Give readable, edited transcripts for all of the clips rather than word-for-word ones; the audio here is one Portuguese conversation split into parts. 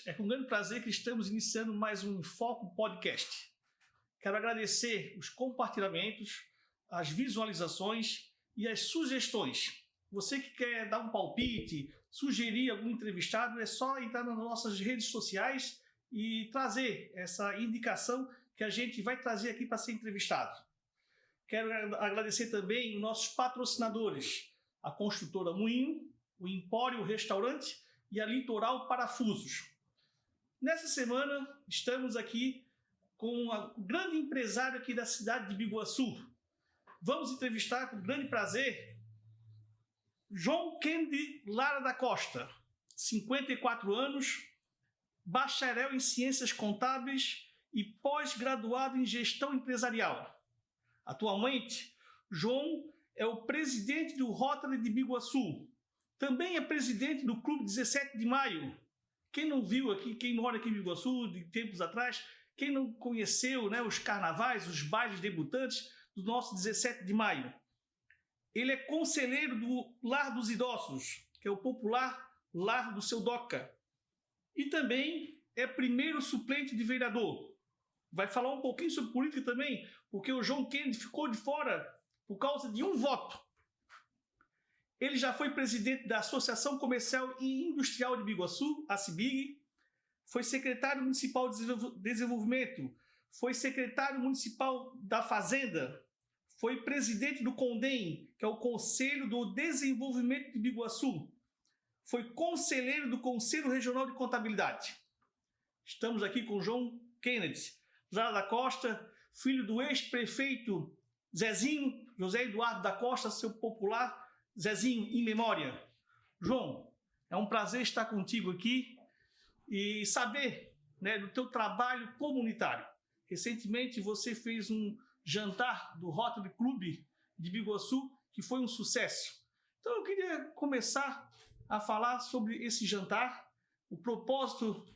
é com grande prazer que estamos iniciando mais um Foco Podcast. Quero agradecer os compartilhamentos, as visualizações e as sugestões. Você que quer dar um palpite, sugerir algum entrevistado, é só entrar nas nossas redes sociais e trazer essa indicação que a gente vai trazer aqui para ser entrevistado. Quero agradecer também os nossos patrocinadores, a Construtora Moinho, o Empório Restaurante e a Litoral Parafusos. Nessa semana, estamos aqui com um grande empresário aqui da cidade de Biguaçu. Vamos entrevistar com grande prazer João Kennedy Lara da Costa, 54 anos, bacharel em Ciências Contábeis e pós-graduado em Gestão Empresarial. Atualmente, João é o presidente do Rotary de Biguaçu. Também é presidente do Clube 17 de Maio. Quem não viu aqui, quem mora aqui em Biguaçu de tempos atrás, quem não conheceu, né, os carnavais, os bailes debutantes do nosso 17 de Maio. Ele é conselheiro do Lar dos Idosos, que é o popular Lar do Seu Doca. E também é primeiro suplente de vereador. Vai falar um pouquinho sobre política também, porque o João Kennedy ficou de fora por causa de um voto. Ele já foi presidente da Associação Comercial e Industrial de Biguaçu, a CIBIG, foi secretário municipal de desenvolvimento, foi secretário municipal da Fazenda, foi presidente do CONDEM, que é o Conselho do Desenvolvimento de Biguaçu, foi conselheiro do Conselho Regional de Contabilidade. Estamos aqui com o João Kennedy Lara da Costa, filho do ex-prefeito Zezinho, José Eduardo da Costa, seu popular Zezinho em memória. João, é um prazer estar contigo aqui e saber, né, do teu trabalho comunitário. Recentemente você fez um jantar do Rotary Club de Biguaçu que foi um sucesso. Então eu queria começar a falar sobre esse jantar, o propósito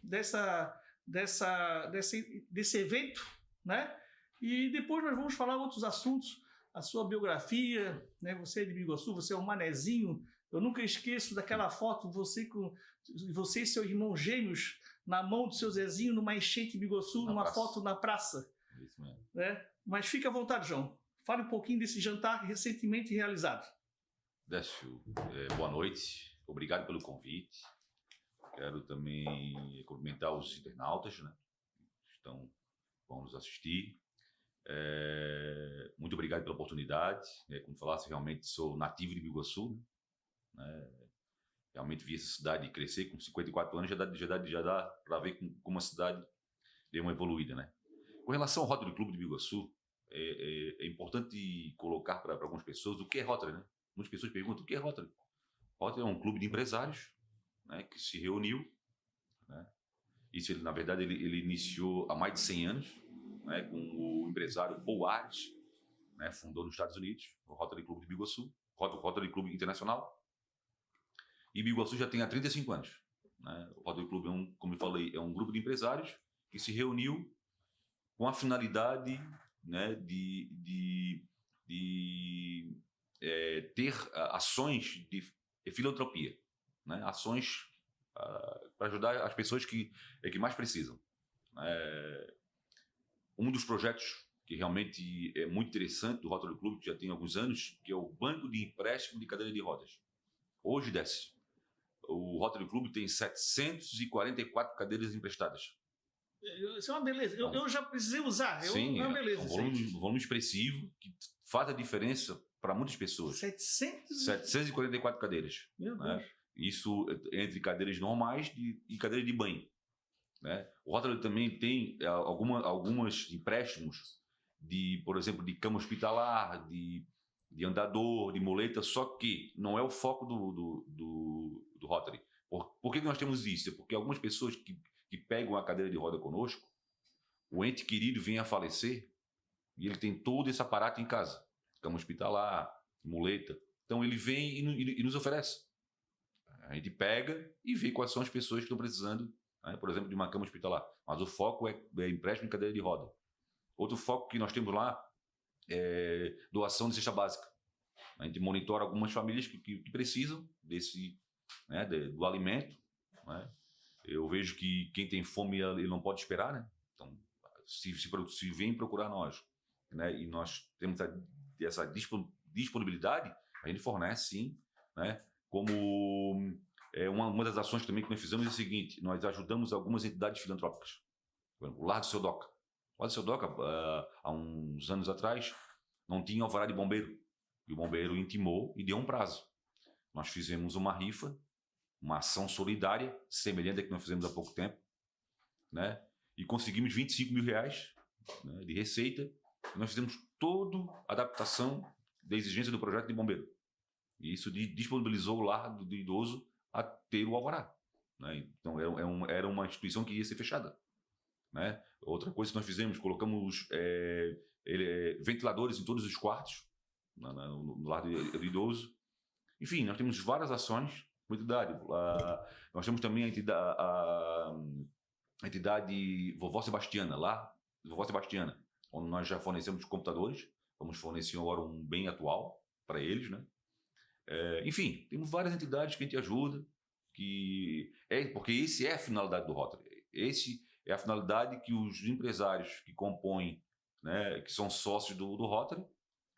desse evento, né? E depois nós vamos falar outros assuntos, a sua biografia, né? Você é de Biguaçu, você é um manezinho. Eu nunca esqueço daquela foto, você e seu irmão gêmeos na mão do seu Zezinho numa enchente de Biguaçu, numa foto na praça. Isso mesmo. Né? Mas fique à vontade, João. Fale um pouquinho desse jantar recentemente realizado. Décio, boa noite. Obrigado pelo convite. Quero também cumprimentar os internautas, né, que vão nos assistir. Muito obrigado pela oportunidade. Como falasse, realmente sou nativo de Biguaçu, né? Realmente vi essa cidade crescer. Com 54 anos já dá para ver como a cidade deu uma evoluída, né? Com relação ao Rotary Clube de Biguaçu, é importante colocar para algumas pessoas o que é Rotary, né? Muitas pessoas perguntam o que é Rotary. Rotary é um clube de empresários, né, que se reuniu, né? Isso, na verdade, ele iniciou há mais de 100 anos, né, com o empresário Paul Ares, né, fundou nos Estados Unidos o Rotary Clube de Biguaçu, o Rotary Clube Internacional, e Biguaçu já tem há 35 anos. Né? O Rotary Clube, como eu falei, é um grupo de empresários que se reuniu com a finalidade, né, de ter ações de filantropia, né? Ações para ajudar as pessoas que mais precisam. Um dos projetos que realmente é muito interessante do Rotary Club, que já tem alguns anos, que é o Banco de Empréstimo de Cadeira de Rodas. Hoje, o Rotary Club tem 744 cadeiras emprestadas. Isso é uma beleza. Eu já precisei usar. Sim, é uma beleza. É um volume expressivo que faz a diferença para muitas pessoas. 744 cadeiras. Meu Deus. Né? Isso entre cadeiras normais e cadeiras de banho. Né? O Rotary também tem alguns empréstimos, por exemplo, de cama hospitalar, de andador, de muleta, só que não é o foco do Rotary. Por que nós temos isso? É porque algumas pessoas que pegam a cadeira de roda conosco, o ente querido vem a falecer e ele tem todo esse aparato em casa, cama hospitalar, muleta. Então ele vem e nos oferece. A gente pega e vê quais são as pessoas que estão precisando, né, por exemplo, de uma cama hospitalar. Mas o foco é empréstimo de cadeira de roda. Outro foco que nós temos lá é doação de cesta básica. A gente monitora algumas famílias que precisam do alimento, né? eu vejo que quem tem fome, ele não pode esperar, né? Então, se vem procurar nós, né? E nós temos essa disponibilidade, a gente fornece, sim, né? Como uma das ações também que nós fizemos é o seguinte: nós ajudamos algumas entidades filantrópicas. Por exemplo, o Lar do Seu Doca. O Lar do Seu Doca, há uns anos atrás, não tinha alvará de bombeiro. E o bombeiro intimou e deu um prazo. Nós fizemos uma rifa, uma ação solidária, semelhante à que nós fizemos há pouco tempo, né? E conseguimos 25 mil reais, né, de receita. E nós fizemos toda a adaptação da exigência do projeto de bombeiro. E isso disponibilizou o lar do idoso a ter o alvará, né? Então era uma instituição que ia ser fechada, né? Outra coisa que nós fizemos, colocamos ventiladores em todos os quartos, no lar do idoso. Enfim, nós temos várias ações com a entidade. Nós temos também a entidade Vovó Sebastiana, lá, Vovó Sebastiana, onde nós já fornecemos computadores. Vamos fornecer agora um bem atual para eles, né? Enfim, temos várias entidades que a gente ajuda, porque esse é a finalidade do Rotary. Esse é a finalidade que os empresários que compõem, né, que são sócios do Rotary,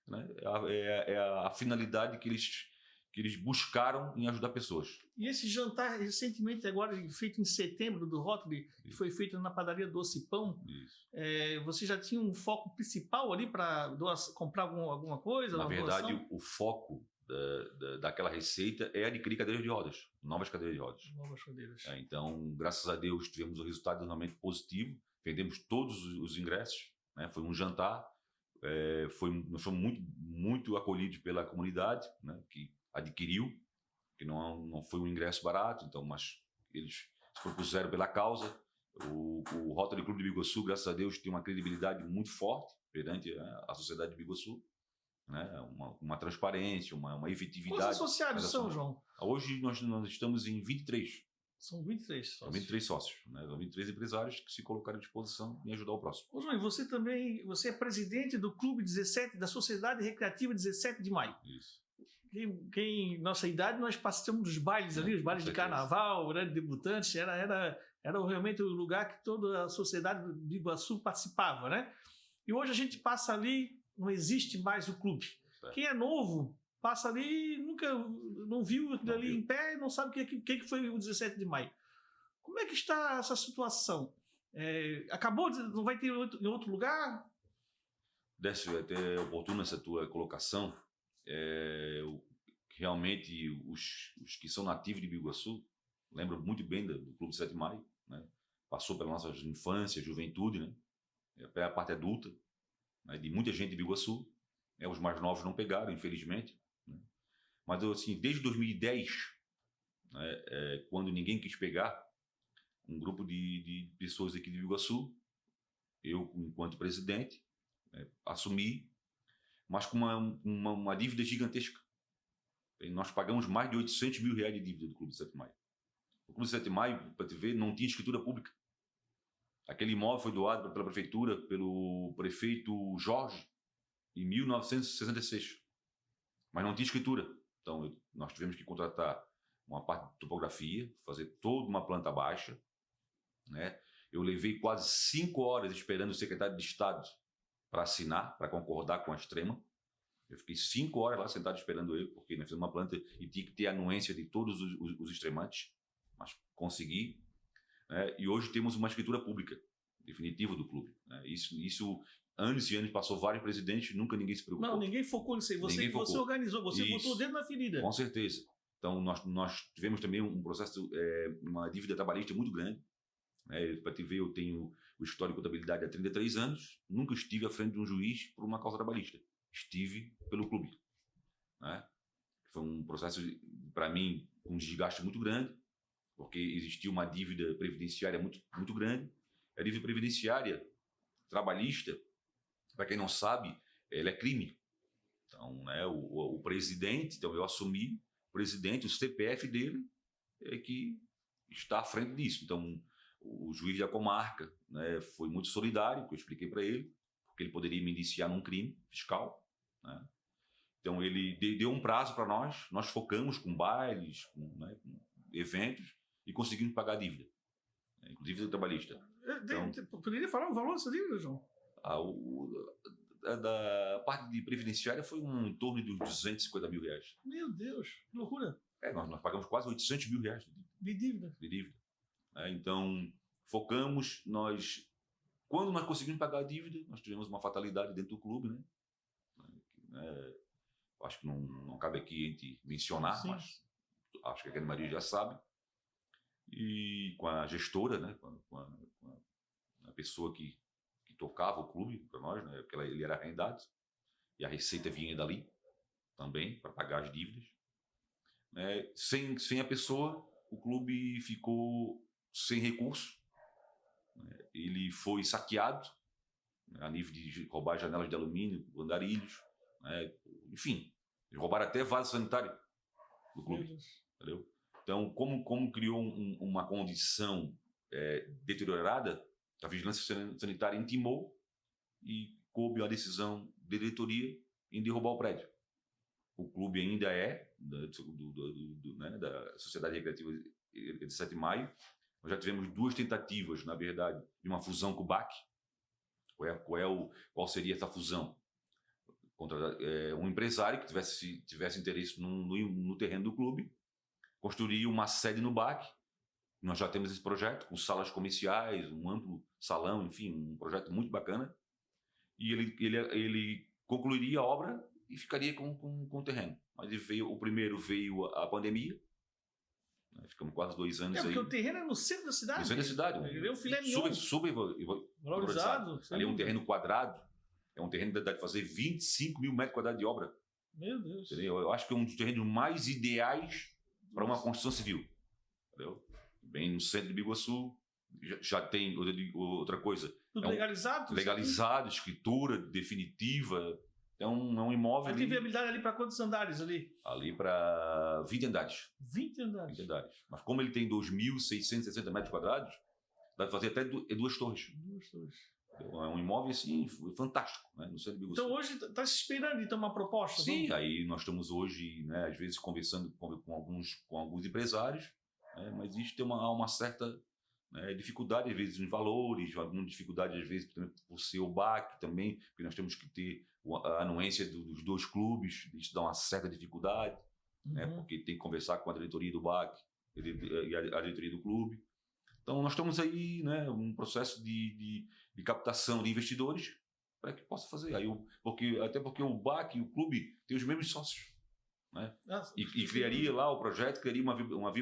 né, é a finalidade que eles buscaram em ajudar pessoas. E esse jantar, recentemente, agora feito em setembro do Rotary, que foi feito na padaria Doce Pão, você já tinha um foco principal ali para comprar alguma coisa? Na verdade, doação? o foco daquela receita é adquirir cadeiras de rodas, novas cadeiras de rodas. Novas cadeiras. Então, graças a Deus, tivemos um resultado realmente positivo, vendemos todos os ingressos, né? Foi um jantar, nós fomos muito, muito acolhidos pela comunidade, né, que adquiriu, que não foi um ingresso barato, então, mas eles se propuseram pela causa. O Rotary Clube de Biguaçu, graças a Deus, tem uma credibilidade muito forte perante a sociedade de Biguaçu, né? Uma transparência, uma efetividade. Quantos associados são, João? Hoje nós estamos em 23. São 23 sócios. São 23 sócios, né? São 23 empresários que se colocaram à disposição em ajudar o próximo. Ô, João, você é presidente do Clube 17, da Sociedade Recreativa 17 de Maio. Isso. Nossa idade, nós passamos dos bailes ali, os bailes de carnaval, né, de debutantes, era realmente o lugar que toda a sociedade de Iguaçu participava, né? E hoje a gente passa ali, não existe mais o clube. Certo. Quem é novo passa ali, nunca não viu aquilo ali em pé, não sabe o que foi o 17 de maio. Como é que está essa situação? Acabou, não vai ter em outro lugar? Décio, é até oportuna essa tua colocação. Realmente, os que são nativos de Biguaçu lembram muito bem do Clube 7 de Maio, né? Passou pela nossa infância, juventude, né? Até a parte adulta, né, de muita gente de Biguaçu. Os mais novos não pegaram, infelizmente, né? Mas assim, desde 2010, né, quando ninguém quis pegar, um grupo de pessoas aqui de Biguaçu, eu, enquanto presidente, assumi, mas com uma dívida gigantesca. E nós pagamos mais de 800 mil reais de dívida do Clube 7 de Maio. O Clube 7 de Maio, para te ver, não tinha escritura pública. Aquele imóvel foi doado pela prefeitura, pelo prefeito Jorge, em 1966. Mas não tinha escritura. Então, nós tivemos que contratar uma parte de topografia, fazer toda uma planta baixa, né? Eu levei quase 5 horas esperando o secretário de Estado para assinar, para concordar com a Extrema. Eu fiquei 5 horas lá sentado esperando ele, porque nós fizemos uma planta e tinha que ter a anuência de todos os extremantes, mas consegui, né? E hoje temos uma escritura pública definitiva do clube, né? Isso anos e anos, passou vários presidentes, nunca ninguém se preocupou. Não, ninguém focou nisso aí. Você organizou, você botou o dedo na ferida. Com certeza. Então, nós tivemos também um processo, uma dívida trabalhista muito grande, né? Para te ver, eu tenho o histórico de contabilidade há 33 anos, nunca estive à frente de um juiz por uma causa trabalhista. Estive pelo clube, né? Foi um processo, para mim, com um desgaste muito grande, porque existia uma dívida previdenciária muito, muito grande. A dívida previdenciária trabalhista, para quem não sabe, ela é crime. Então, né, o presidente, então eu assumi, o presidente, o CPF dele é que está à frente disso. Então, o juiz da comarca, né, foi muito solidário, que eu expliquei para ele, porque ele poderia me indiciar num crime fiscal, né? Então, ele deu um prazo para nós focamos com bailes, com eventos, e conseguimos pagar a dívida. inclusive dívida trabalhista. Poderia falar o valor dessa dívida, João? Da parte de previdenciária foi em torno de R$250 mil. Meu Deus, que loucura. Nós pagamos quase R$800 mil de dívida. Então, focamos, quando nós conseguimos pagar a dívida, nós tivemos uma fatalidade dentro do clube, né? Acho que não cabe aqui a gente mencionar, sim, mas acho que a Maria já sabe. E com a gestora, né? com a pessoa que tocava o clube para nós, né? Porque ele era arrendado, e a receita vinha dali também para pagar as dívidas. Sem a pessoa, o clube ficou sem recurso. Ele foi saqueado, a nível de roubar janelas de alumínio, andarilhos, enfim, eles roubaram até vaso sanitário do clube, entendeu? Então, como criou uma condição deteriorada, a vigilância sanitária intimou e coube a decisão da diretoria em derrubar o prédio. O clube ainda é da Sociedade Recreativa de 7 de Maio. Nós já tivemos 2 tentativas, na verdade, de uma fusão com o BAC. Qual seria essa fusão? Contra um empresário que tivesse interesse no terreno do clube, construir uma sede no BAC. Nós já temos esse projeto, com salas comerciais, um amplo salão, enfim, um projeto muito bacana. E ele concluiria a obra e ficaria com o terreno. Mas o primeiro veio a pandemia. Ficamos quase 2 anos aí. Porque o terreno é no centro da cidade. No centro da cidade. Ele é um filé mignon. Super valorizado. Ali é um terreno quadrado. É um terreno que dá de fazer 25 mil metros quadrados de obra. Meu Deus. Entendeu? Eu acho que é um dos terrenos mais ideais para uma construção civil. Entendeu? Bem no centro de Biguaçu. Já tem outra coisa. Tudo legalizado? Legalizado, escritura definitiva. É um imóvel. Tem viabilidade ali para quantos andares ali? Ali para 20 andares. 20 andares? 20 andares. Mas como ele tem 2.660 metros quadrados, dá para fazer até 2 torres. 2 torres. É um imóvel assim, fantástico, né? No centro de Biguaçu. Então hoje está se esperando então uma proposta? Sim, aí nós estamos hoje, né, às vezes conversando com alguns empresários, né, mas isso tem uma certa dificuldade às vezes em valores, alguma dificuldade às vezes por ser o BAC também, porque nós temos que ter a anuência dos 2 clubes, isso dá uma certa dificuldade, né, porque tem que conversar com a diretoria do BAC e a diretoria do clube. Então nós estamos aí, né, um processo de captação de investidores para que possa fazer. Até porque o BAC e o clube têm os mesmos sócios. Né? E criaria lá o projeto, criaria uma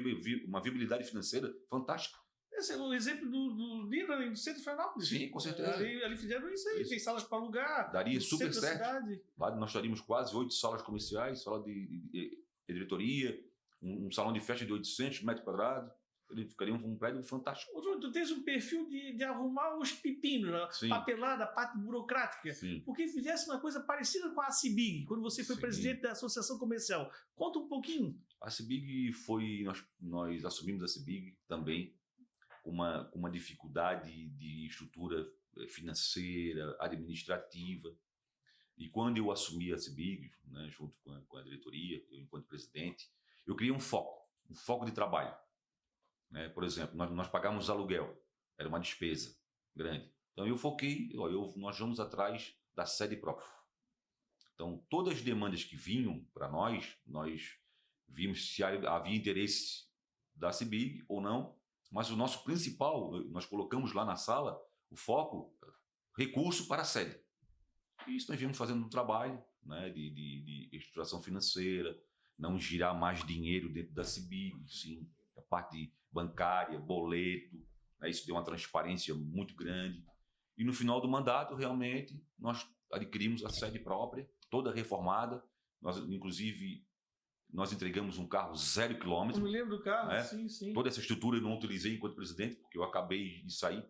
viabilidade financeira fantástica. Esse é o exemplo do Lira do centro de Florianópolis. Sim, com certeza. Ali fizeram isso aí, tem salas para alugar. Daria super certo. Lá nós teríamos quase 8 salas comerciais, sala de diretoria, um salão de festa de 800 metros quadrados. Ele ficaria um prédio fantástico. Tu tens um perfil de arrumar os pepinos, né? Papelada, a parte burocrática. Sim. Porque fizesse uma coisa parecida com a CIBIG, quando você foi presidente da Associação Comercial. Conta um pouquinho. A CIBIG nós assumimos a CIBIG também com uma dificuldade de estrutura financeira, administrativa. E quando eu assumi a CIBIG, né, junto com a diretoria, eu enquanto presidente, eu criei um foco de trabalho. Por exemplo, nós pagamos aluguel, era uma despesa grande. Então eu foquei, nós vamos atrás da sede própria. Então todas as demandas que vinham para nós vimos se havia interesse da CIBIG ou não, mas o nosso principal, nós colocamos lá na sala, o foco, recurso para a sede. E isso nós viemos fazendo um trabalho, né, de estruturação financeira, não girar mais dinheiro dentro da CIBIG, sim, a parte bancária, boleto, né, isso deu uma transparência muito grande. E no final do mandato, realmente, nós adquirimos a sede própria, toda reformada. Inclusive, nós entregamos um carro 0 km. Eu me lembro do carro, né? Sim. Toda essa estrutura eu não utilizei enquanto presidente, porque eu acabei de sair,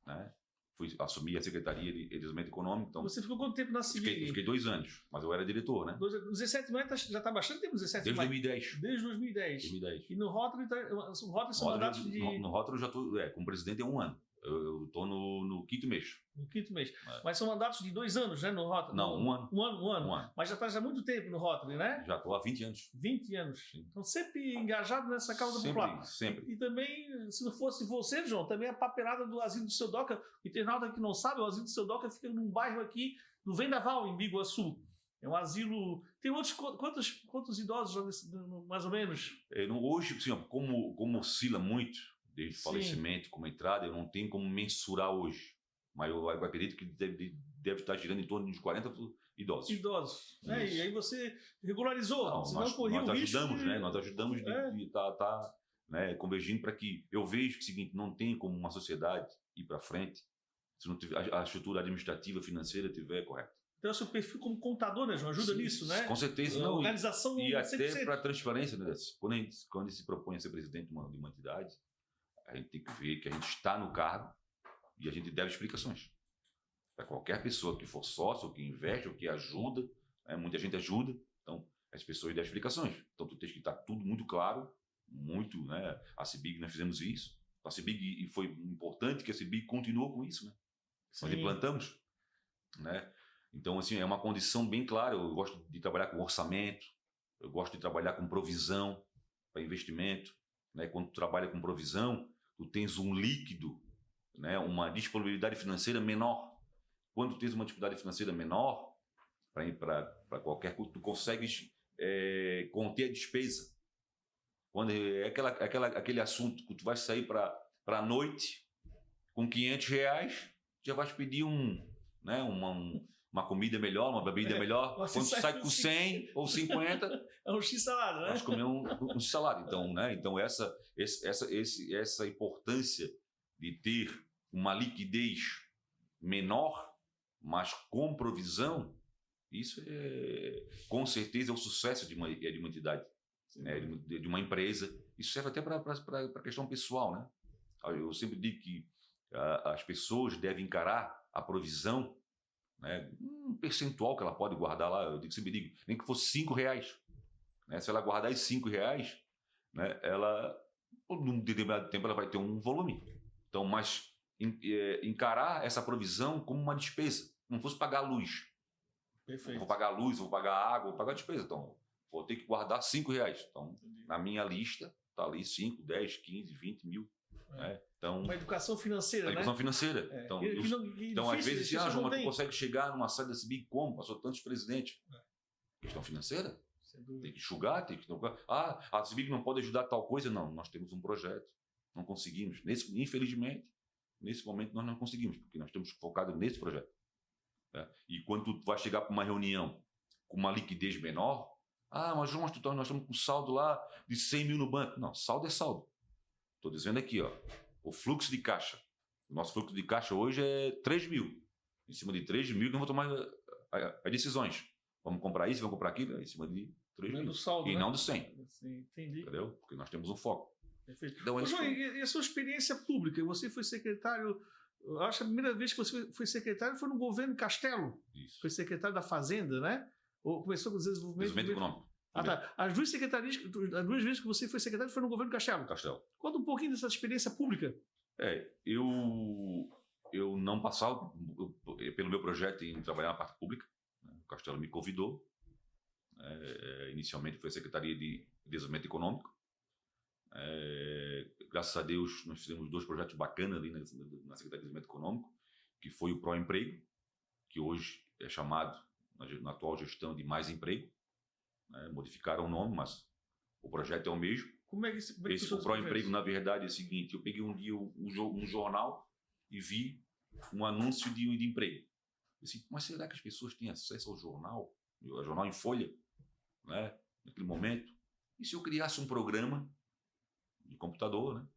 né? Fui assumir a Secretaria de Desenvolvimento Econômico. Então, você ficou quanto tempo na CIBIG? Fiquei 2 anos, mas eu era diretor, né? 17 de maio já está bastante tempo, 17 Desde de maio. 2010. Desde 2010. E no Rotary são mandatos de... No Rotary eu já estou, como presidente, há 1 ano. Eu estou no quinto mês. No quinto mês. É. Mas são mandatos de 2 anos, né, no Rotary? Não, um ano. Um ano. Um ano. Mas já está há muito tempo no Rotary, né? Já estou há 20 anos. 20 anos. Sim. Então, sempre engajado nessa causa popular. Sempre. E também, se não fosse você, João, também a papelada do Asilo do Seu Doca. O internauta que não sabe, o Asilo do Seu Doca fica num bairro aqui, no Vendaval, em Biguaçu. É um asilo... Tem outros... Quantos idosos, mais ou menos? Hoje, assim, como oscila muito, desde o falecimento, como entrada, eu não tenho como mensurar hoje. Mas eu acredito que deve estar girando em torno de uns 40 idosos. Idosos. E aí você regularizou. Não, senão corria nós o ajudamos, risco né? Nós ajudamos de estar né, convergindo para que... Eu vejo que é o seguinte, não tem como uma sociedade ir para frente se não tiver, a estrutura administrativa, financeira estiver correta. Então, o seu perfil como contador, né, João? Ajuda nisso, né? Com certeza. A organização e 100%. até para a transparência, né? Quando a gente se propõe a ser presidente de uma entidade, a gente tem que ver que a gente está no cargo e a gente deve explicações. Para qualquer pessoa que for sócio, ou que investe, ou que ajuda, né? Muita gente ajuda, então as pessoas devem explicações. Então tu tens que estar tudo muito claro, muito, né? A CIBIG nós fizemos isso. A CIBIG, e foi importante que a CIBIG continuou com isso, né? Nós implantamos, né? Então, assim, é uma condição bem clara. Eu gosto de trabalhar com orçamento, eu gosto de trabalhar com provisão para investimento, né? Quando tu trabalha com provisão, tu tens um líquido, né? Uma disponibilidade financeira menor. Quando tu tens uma disponibilidade financeira menor, para qualquer coisa, tu consegues conter a despesa. Quando é aquele assunto que tu vai sair para a noite com R$500, já vais pedir né, uma comida melhor, uma bebida melhor. Quando tu sai com 100 ou 50, é um x-salada, né? Vais comer um x-salada. Então, né? Então essa importância de ter uma liquidez menor, mas com provisão, isso com certeza é o sucesso de uma entidade, né? de uma empresa. Isso serve até para a questão pessoal, né? Eu sempre digo que as pessoas devem encarar a provisão, né? Um percentual que ela pode guardar lá. Eu sempre digo, nem que fosse R$5, né? Se ela guardar esses R$5, né? Ela, num determinado tempo, ela vai ter um volume. Então, mas encarar essa provisão como uma despesa. Não fosse pagar a luz. Perfeito. Vou pagar a luz, vou pagar a água, vou pagar a despesa. Então, vou ter que guardar R$5. Então, na minha lista, está ali 5, 10, 15, 20 mil. Né? Então, uma educação financeira, educação financeira. Então, às vezes, João, mas tu consegue chegar numa saída da CIBIG como? Passou tantos presidentes. Questão financeira. Tem que enxugar, tem que... a CIBIG não pode ajudar tal coisa. Não, nós temos um projeto. Não conseguimos. Infelizmente, nesse momento nós não conseguimos, porque nós estamos focados nesse projeto. Né? E quando tu vai chegar para uma reunião com uma liquidez menor, mas João, nós estamos com saldo lá de 100 mil no banco. Não, saldo é saldo. Estou dizendo aqui, ó, o fluxo de caixa. O nosso fluxo de caixa hoje é 3 mil. Em cima de 3 mil que eu vou tomar as decisões. Vamos comprar isso, vamos comprar aquilo, em cima de 3 mil. Saldo, e né? não do 100. Sim, entendi. Entendeu? Porque nós temos um foco. Perfeito. Então, João, e a sua experiência pública? Você foi secretário... Eu acho que a primeira vez que você foi secretário foi no governo Castelo. Isso. Foi secretário da Fazenda, né? Ou começou com o desenvolvimento econômico. Tá. As duas vezes que você foi secretário foi no governo Castelo. Conta um pouquinho dessa experiência pública. Eu não passava pelo meu projeto em trabalhar na parte pública. O Castelo me convidou. Inicialmente foi a Secretaria de Desenvolvimento Econômico. Graças a Deus nós fizemos 2 projetos bacanas ali na Secretaria de Desenvolvimento Econômico, que foi o Pró-Emprego, que hoje é chamado na atual gestão de Mais Emprego. Modificaram o nome, mas o projeto é o mesmo. Como é que o Pró-Emprego, na verdade, é o seguinte: eu peguei um dia um jornal e vi um anúncio de emprego. Eu disse, mas será que as pessoas têm acesso ao jornal em folha, né, naquele momento? E se eu criasse um programa de computador, né,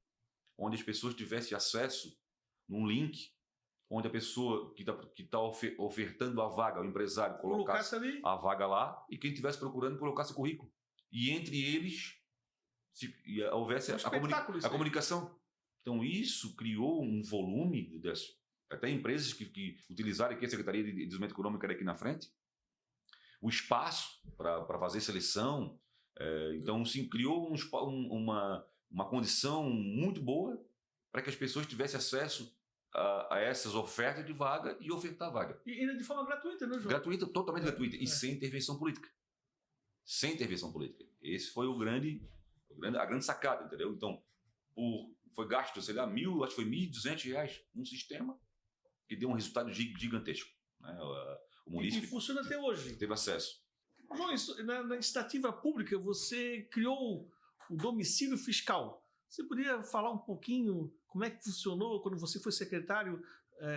onde as pessoas tivessem acesso num link, onde a pessoa que está ofertando a vaga, o empresário, colocasse a vaga lá e quem estivesse procurando colocasse o currículo. E entre eles houvesse a comunicação. Então isso criou um volume, até empresas que utilizaram aqui a Secretaria de Desenvolvimento Econômico aqui na frente, o espaço para fazer seleção. Então sim, criou uma condição muito boa para que as pessoas tivessem acesso a essas ofertas de vaga e ofertar a vaga. E ainda de forma gratuita, né, João? Gratuita, totalmente gratuita. E sem intervenção política. Sem intervenção política. Esse foi a grande sacada, entendeu? Então, foi gasto, sei lá, acho que foi R$1.200 num sistema que deu um resultado gigantesco. Né? O município e funciona até hoje. Teve acesso. João, na iniciativa pública, você criou o domicílio fiscal. Você poderia falar um pouquinho como é que funcionou quando você foi secretário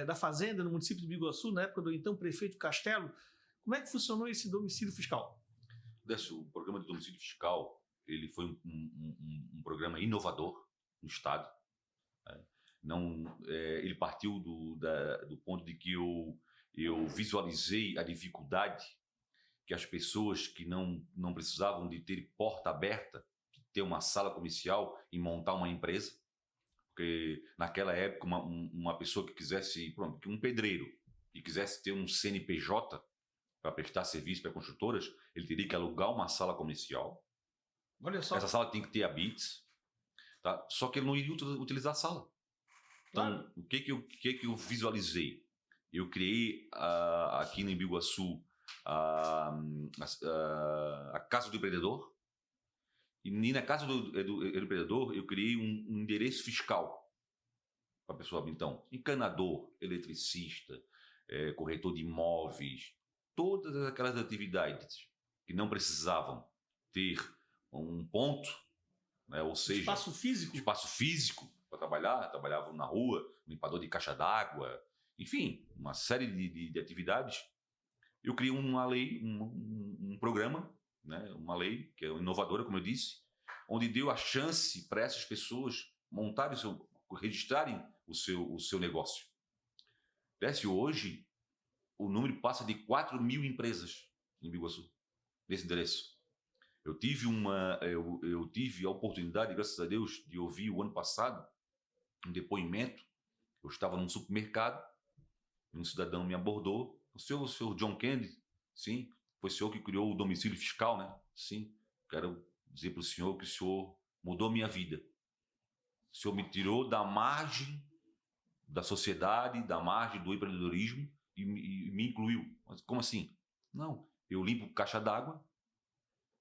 da Fazenda no município de Biguaçu, na época do então prefeito Castelo? Como é que funcionou esse domicílio fiscal? O programa de domicílio fiscal ele foi um programa inovador no Estado. Ele partiu do ponto de que eu visualizei a dificuldade que as pessoas que não precisavam de ter porta aberta, de ter uma sala comercial e montar uma empresa, porque naquela época uma pessoa que quisesse, um pedreiro, e quisesse ter um CNPJ para prestar serviço para construtoras, ele teria que alugar uma sala comercial. Olha só. Essa sala tem que ter habites, tá? Só que ele não iria utilizar a sala. Então, Claro. o que eu visualizei? Eu criei aqui em Biguaçu a Casa do Empreendedor, e na Casa do Empreendedor eu criei um endereço fiscal para a pessoa. Então, encanador, eletricista, corretor de imóveis, todas aquelas atividades que não precisavam ter um ponto, né, ou seja, espaço físico para trabalhavam na rua, limpador de caixa d'água, enfim, uma série de atividades. Eu criei uma lei, um programa, né, uma lei que é inovadora, como eu disse, onde deu a chance para essas pessoas montarem registrarem o seu negócio. Hoje, o número passa de 4.000 empresas em Biguaçu, nesse endereço. Eu tive a oportunidade, graças a Deus, de ouvir o ano passado um depoimento. Eu estava num supermercado, um cidadão me abordou. O senhor John Kennedy, sim, foi o senhor que criou o domicílio fiscal, né? Sim, quero dizer para o senhor que o senhor mudou minha vida. O senhor me tirou da margem da sociedade, da margem do empreendedorismo e me incluiu. Mas como assim? Não, eu limpo caixa d'água,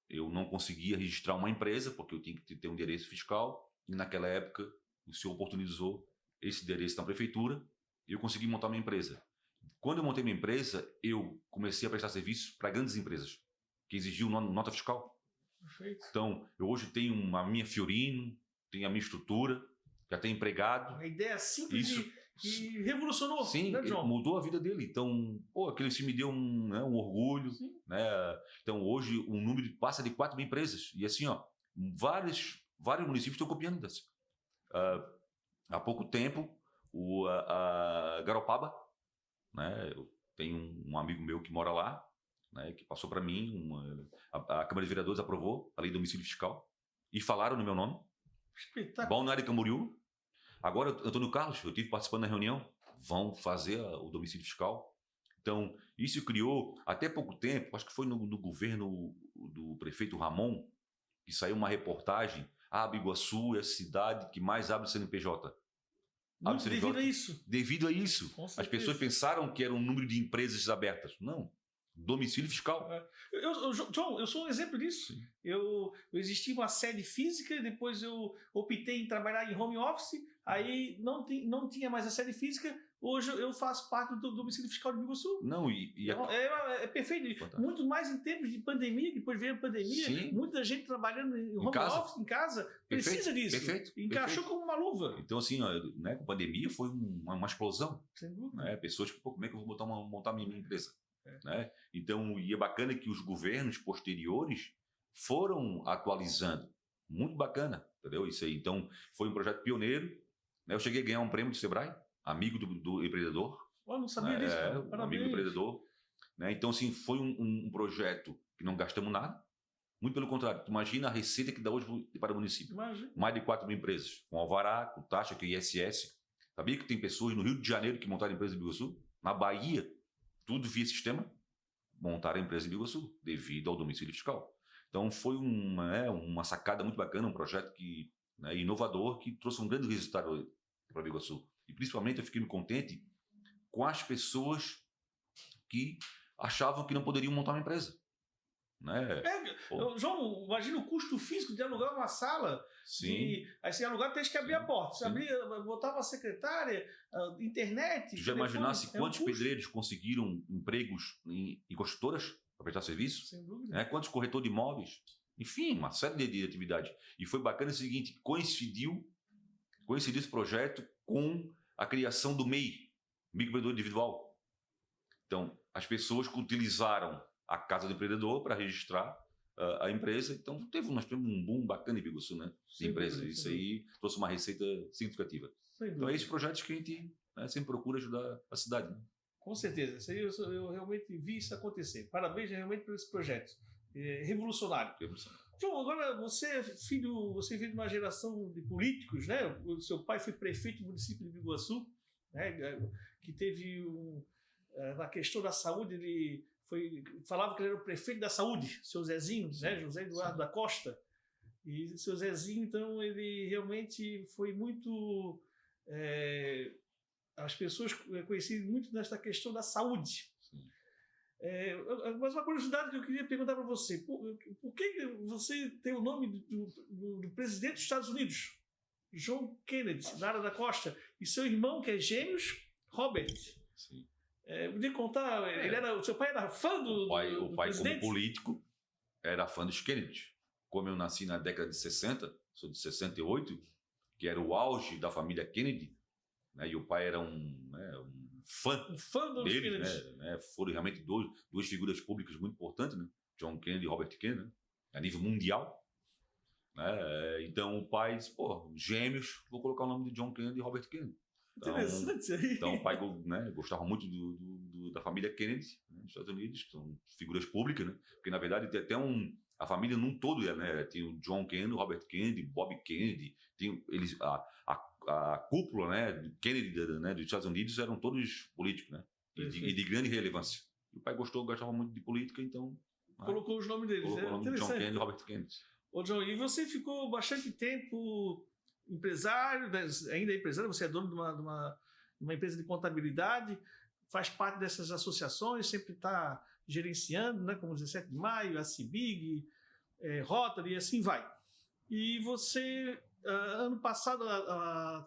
eu não conseguia registrar uma empresa porque eu tinha que ter um endereço fiscal, e naquela época o senhor oportunizou esse endereço na prefeitura e eu consegui montar minha empresa. Quando eu montei minha empresa, eu comecei a prestar serviços para grandes empresas que exigiam nota fiscal. Perfeito. Então, eu hoje tenho a minha Fiorino, tenho a minha estrutura, já tenho empregado. A ideia simples e revolucionou. Sim, né, João? mudou a vida dele. Então, aquele se me deu um orgulho. Né? Então, hoje, o número passa de 4.000 empresas. E assim, vários municípios estão copiando dessa. Há pouco tempo, a Garopaba, né? Eu tenho um amigo meu que mora lá, né? Que passou para mim, a Câmara de Vereadores aprovou a lei do domicílio fiscal e falaram no meu nome. Espetáculo. Balneário Camboriú. Agora, Antônio Carlos, eu estive participando da reunião, vão fazer o domicílio fiscal. Então, isso criou, até pouco tempo, acho que foi no governo do prefeito Ramon, que saiu uma reportagem, Biguaçu é a cidade que mais abre CNPJ. Muito devido a isso. Devido a isso. As pessoas pensaram que era um número de empresas abertas. Não. Domicílio fiscal. João, eu sou um exemplo disso. Eu existia uma sede física, depois eu optei em trabalhar em home office, aí não tinha mais a sede física, hoje eu faço parte do domicílio fiscal de Biguaçu. Não, é perfeito. Fantástico. Muito mais em tempos de pandemia, que depois veio a pandemia, sim. Muita gente trabalhando em home office, em casa, precisa disso. Perfeito. Encaixou como uma luva. Então, assim, né, com a pandemia foi uma explosão. Sem dúvida. Né? Pessoas que, como é que eu vou montar minha empresa? Né? Então, e é bacana que os governos posteriores foram atualizando. Muito bacana, entendeu? Isso aí. Então, foi um projeto pioneiro. Né? Eu cheguei a ganhar um prêmio do Sebrae, amigo do empreendedor. Não sabia disso. Amigo do empreendedor. Né? Então, assim, foi um projeto que não gastamos nada. Muito pelo contrário. Imagina a receita que dá hoje para o município. Imagina. Mais de 4.000 empresas, com alvará, com taxa, que é ISS. Sabia que tem pessoas no Rio de Janeiro que montaram empresa em Biguaçu? Na Bahia, tudo via sistema, montaram a empresa em Biguaçu, devido ao domicílio fiscal. Então, foi uma sacada muito bacana, um projeto inovador, que trouxe um grande resultado para Biguaçu. E principalmente eu fiquei muito contente com as pessoas que achavam que não poderiam montar uma empresa. Né? João, imagina o custo físico de alugar uma sala. Sim. Aí você alugar, tem que abrir a porta. Você abria, botava a secretária, internet. Tu já imaginasse quantos pedreiros conseguiram empregos em construtoras para prestar serviço? Sem dúvida. Quantos corretores de imóveis? Enfim, uma série de atividades. E foi bacana o seguinte: coincidiu esse projeto com a criação do MEI, microempreendedor individual. Então, as pessoas que utilizaram a Casa do Empreendedor para registrar a empresa. Então, nós tivemos um boom bacana em Biguaçu, né? De empresa. Isso aí trouxe uma receita significativa. Então, é esses projetos que a gente sempre procura ajudar a cidade. Né? Com certeza. Isso aí eu realmente vi isso acontecer. Parabéns realmente por esse projeto. Revolucionário. João, agora você veio de uma geração de políticos, né? O seu pai foi prefeito do município de Biguaçu, né? Que teve na questão da saúde, ele falava que ele era o prefeito da saúde, seu Zezinho, né? José Eduardo da Costa. E seu Zezinho, então, ele realmente foi muito... as pessoas conheciam muito nesta questão da saúde. Mas uma curiosidade que eu queria perguntar para você: por que você tem o nome do presidente dos Estados Unidos, John Kennedy, na área da Costa, e seu irmão, que é gêmeos, Robert? Sim. Podia contar, o seu pai era fã do O pai presidente? Como político, era fã dos Kennedy. Como eu nasci na década de 60, sou de 68, que era o auge da família Kennedy, né, e o pai era um fã dos deles, Kennedy. né? Foram realmente duas figuras públicas muito importantes, né? John Kennedy e Robert Kennedy, né? A nível mundial. Né? Então o pai disse, gêmeos, vou colocar o nome de John Kennedy e Robert Kennedy. Interessante isso aí. Então o pai gostava muito da família Kennedy, né, dos Estados Unidos, que são figuras públicas, né? Porque na verdade tem até a família num todo, né? Tem o John Kennedy, o Robert Kennedy, Bob Kennedy, tem eles, a cúpula, né, do Kennedy, né, dos Estados Unidos, eram todos políticos, né? E de grande relevância. E o pai gostava muito de política, então colocou os nomes deles. Colocou o nome de John Kennedy e Robert Kennedy. Ô John, e você ficou bastante tempo empresário, ainda é empresário, você é dono de uma empresa de contabilidade, faz parte dessas associações, sempre está gerenciando, né, como 17 de Maio, a CIBIG, Rotary, e assim vai. E você, ano passado,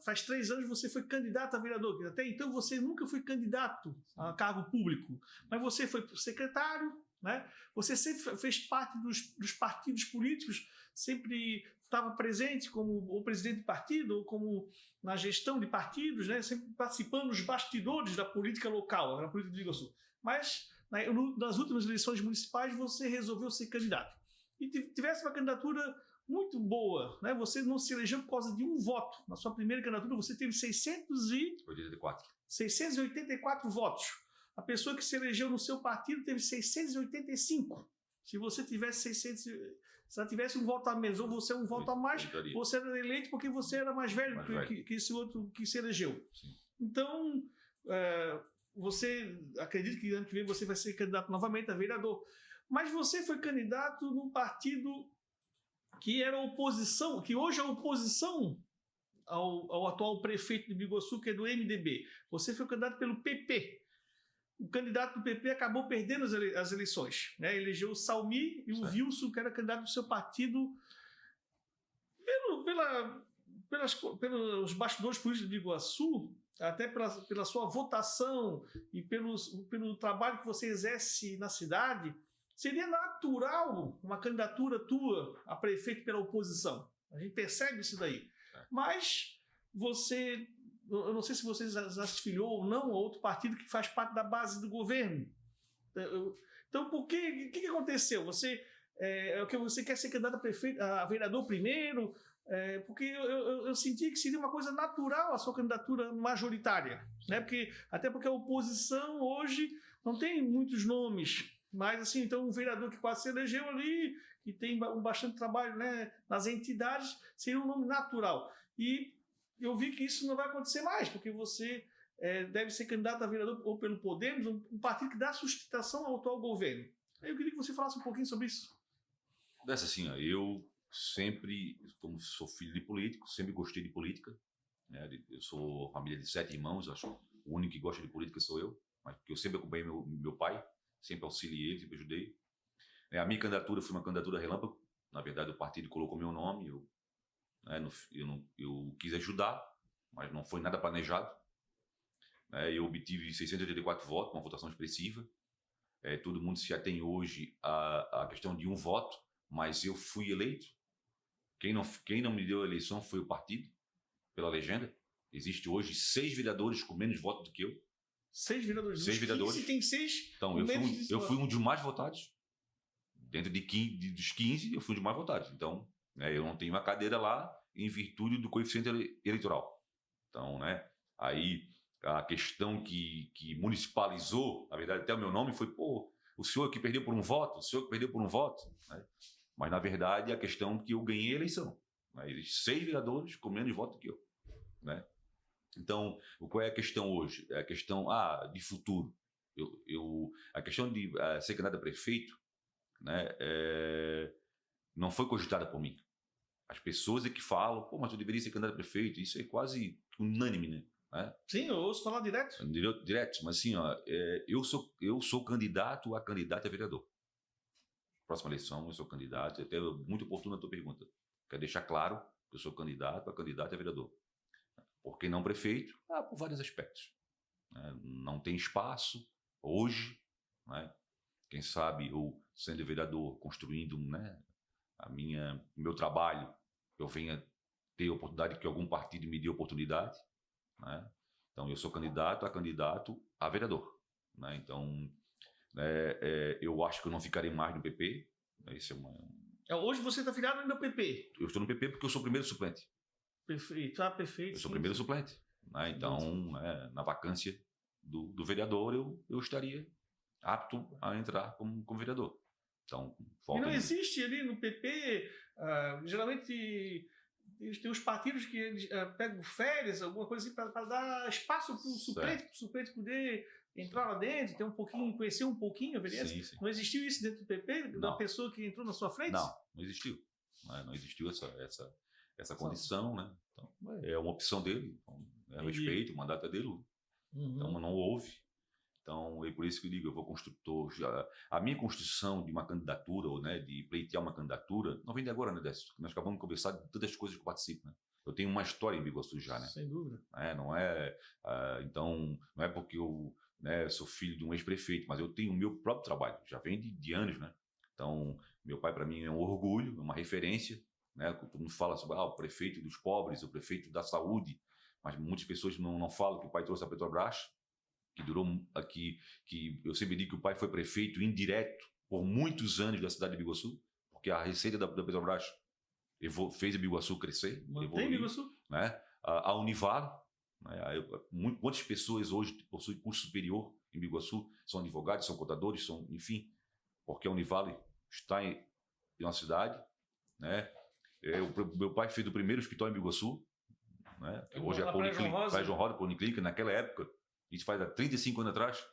faz 3 anos, você foi candidato a vereador. Até então você nunca foi candidato a cargo público, mas você foi secretário, né? Você sempre fez parte dos partidos políticos, sempre estava presente como o presidente de partido ou como na gestão de partidos, né? Sempre participando dos bastidores da política local, da política de Biguaçu. Mas nas últimas eleições municipais você resolveu ser candidato. E tivesse uma candidatura muito boa, né? Você não se elegeu por causa de um voto. Na sua primeira candidatura você teve 684 votos. A pessoa que se elegeu no seu partido teve 685. Se você tivesse se ela tivesse um voto a menos ou você um voto a mais, você era eleito porque você era mais velho que esse outro que se elegeu. Sim. Então, você acredita que ano que vem você vai ser candidato novamente a vereador. Mas você foi candidato num partido que era oposição, que hoje é oposição ao atual prefeito de Biguaçu, que é do MDB. Você foi candidato pelo PP. O candidato do PP acabou perdendo as eleições, né? Elegeu o Salmi e o Wilson, que era candidato do seu partido, pelos bastidores políticos de Biguaçu, até pela sua votação e pelo trabalho que você exerce na cidade. Seria natural uma candidatura tua a prefeito pela oposição. A gente percebe isso daí. Mas você... Eu não sei se você já se filiou ou não a outro partido que faz parte da base do governo. Então, o que aconteceu? Você quer ser candidato a vereador primeiro? Porque eu senti que seria uma coisa natural a sua candidatura majoritária. Né? Até porque a oposição hoje não tem muitos nomes. Mas, assim, então, um vereador que quase se elegeu ali, que tem bastante trabalho, né, nas entidades, seria um nome natural. E eu vi que isso não vai acontecer mais, porque você deve ser candidato a vereador ou pelo Podemos, um partido que dá sustentação ao atual governo. Aí eu queria que você falasse um pouquinho sobre isso. Dessa assim, eu sempre, como sou filho de político, sempre gostei de política. né? Eu sou família de 7 irmãos, acho que o único que gosta de política sou eu, mas porque eu sempre acompanhei meu pai, sempre auxiliei ele, sempre ajudei. A minha candidatura foi uma candidatura relâmpago, na verdade o partido colocou meu nome, eu quis ajudar, mas não foi nada planejado. Eu obtive 684 votos, uma votação expressiva. Todo mundo se atém hoje à questão de um voto, mas eu fui eleito. Quem não me deu a eleição foi o partido, pela legenda. Existe hoje 6 vereadores com menos votos do que eu. 6 vereadores? 6 vereadores. 15 tem 6. Então, eu fui um dos mais votados. Dentro dos 15, eu fui um dos mais votados. Então, eu não tenho uma cadeira lá em virtude do coeficiente eleitoral. Então, aí a questão que municipalizou, na verdade, até o meu nome foi, o senhor que perdeu por um voto, o senhor que perdeu por um voto. Mas, na verdade, a questão que eu ganhei a eleição. Existem 6 vereadores com menos votos que eu. Então, qual é a questão hoje? É a questão de futuro. A questão de ser candidato a prefeito não foi cogitada por mim. As pessoas que falam, mas eu deveria ser candidato a prefeito, isso é quase unânime, né? Sim, eu ouço falar direto. Direto, mas assim, eu sou candidato a vereador. Próxima eleição, eu sou candidato, até muito oportuna a tua pergunta. Quero deixar claro que eu sou candidato a vereador. Por que não prefeito? Por vários aspectos. Não tem espaço hoje, quem sabe eu sendo vereador, construindo o meu trabalho, eu venha ter a oportunidade que algum partido me dê oportunidade. Então, eu sou candidato a vereador. Então, eu acho que eu não ficarei mais no PP. Isso hoje você está filiado no PP? Eu estou no PP porque eu sou o primeiro suplente. Perfeito, perfeito. Eu sou o primeiro suplente. Então, na vacância do vereador, eu estaria apto a entrar como vereador. Então, e não existe ali no PP, geralmente tem os partidos que eles pegam férias, alguma coisa assim, para dar espaço para o suplente poder entrar lá dentro, ter um pouquinho, conhecer um pouquinho a vereança. Sim. Não existiu isso dentro do PP, da pessoa que entrou na sua frente? Não existiu. Não existiu essa condição, né? Então, é uma opção dele, então, respeito, o mandato é dele. Então, não houve. Então, é por isso que eu digo, eu vou construtor. A minha construção de uma candidatura, ou de pleitear uma candidatura, não vem de agora, né, Décio? Nós acabamos de conversar de todas as coisas que eu participo, né? Eu tenho uma história em Biguaçu já, né? Sem dúvida. Então, não é porque eu sou filho de um ex-prefeito, mas eu tenho o meu próprio trabalho, já vem de anos, né? Então, meu pai para mim é um orgulho, é uma referência, né? Todo mundo fala sobre o prefeito dos pobres, o prefeito da saúde, mas muitas pessoas não falam que o pai trouxe a Petrobras, que durou aqui, que eu sempre digo que o pai foi prefeito indireto por muitos anos da cidade de Biguaçu, porque a receita da Petrobras fez a Biguaçu crescer, mantém Biguaçu, né? A Univale, quantas pessoas hoje possuem curso superior em Biguaçu, são advogados, são contadores, enfim, porque a Univale está em uma cidade, né? Meu pai fez o primeiro hospital em Biguaçu, né? Que hoje é a Praia João Rosa, Policlínica. Naquela época, isso faz há 35 anos atrás,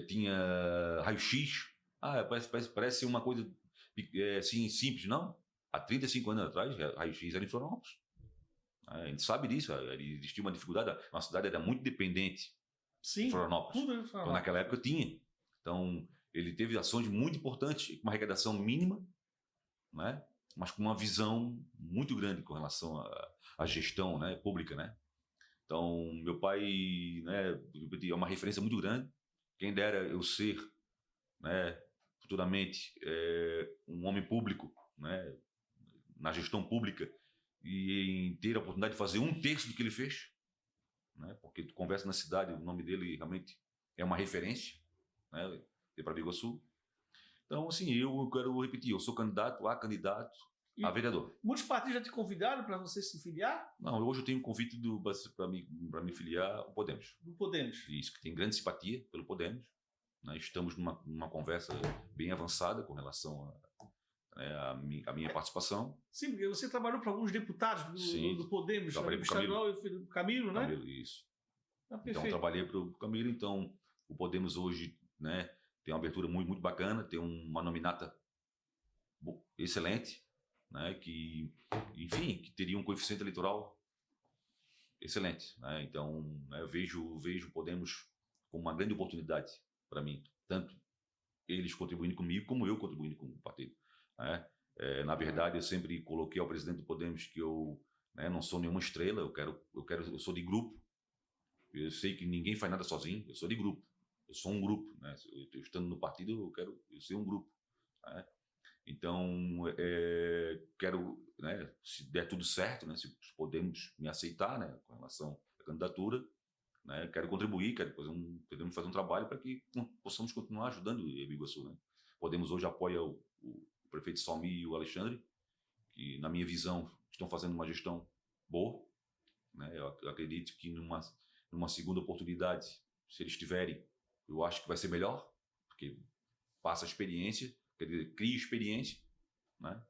tinha raio-x. Parece uma coisa assim, simples, não? Há 35 anos atrás, raio-x era em Florianópolis. A gente sabe disso, existia uma dificuldade, a cidade era muito dependente de Florianópolis. Então, naquela época tinha. Então, ele teve ações muito importantes, com uma arrecadação mínima, né? Mas com uma visão muito grande com relação à gestão, né, pública, né? Então, meu pai, é uma referência muito grande. Quem dera eu ser, futuramente, um homem público, na gestão pública, e em ter a oportunidade de fazer 1/3 do que ele fez, porque tu conversa na cidade, o nome dele realmente é uma referência, para Biguaçu. Então, assim, eu quero repetir, eu sou candidato a vereador. Muitos partidos já te convidaram para você se filiar? Não, hoje eu tenho um convite para me filiar ao Podemos. Do Podemos. Isso, que tem grande simpatia pelo Podemos. Estamos numa conversa bem avançada com relação à minha participação. Sim, porque você trabalhou para alguns deputados do Podemos, trabalhei para o Camilo, né? Camilo, isso. Perfeito. Então, trabalhei para o Camilo. Então, o Podemos hoje, tem uma abertura muito, muito bacana, tem uma nominata excelente, que, enfim, que teria um coeficiente eleitoral excelente, né? Então, né, eu vejo Podemos como uma grande oportunidade para mim, tanto eles contribuindo comigo, como eu contribuindo com o partido, né? Na verdade, eu sempre coloquei ao presidente do Podemos que eu, né, não sou nenhuma estrela, eu sou de grupo. Eu sei que ninguém faz nada sozinho, eu sou de grupo. Eu sou um grupo, né? Eu estando no partido, eu quero ser um grupo, né? Então, quero, né, se der tudo certo, né, se Podemos me aceitar, né, com relação à candidatura, né, quero contribuir, podemos fazer um trabalho para que possamos continuar ajudando o Biguaçu, né? Podemos hoje apoia o prefeito Salmi e o Alexandre, que na minha visão estão fazendo uma gestão boa, né? Eu acredito que numa segunda oportunidade, se eles tiverem, eu acho que vai ser melhor, porque passa a experiência, quer dizer, cria experiência, né?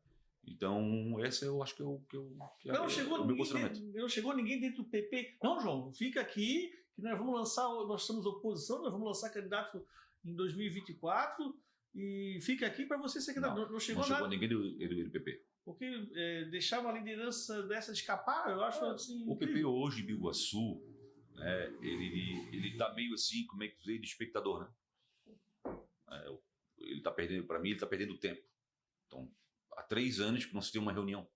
Então, esse eu acho que é o meu posicionamento. Não chegou ninguém dentro do PP. Não, João, fica aqui, que nós somos oposição, nós vamos lançar candidato em 2024 e fica aqui para você ser candidato. Não chegou nada. Ninguém do PP. Porque deixar uma liderança dessa escapar, eu acho assim. O PP hoje, Biguaçu, né, ele está meio assim, como é que dizer, de espectador, né? Ele está perdendo, para mim, ele está perdendo tempo. Então, há 3 anos que não se tem uma reunião.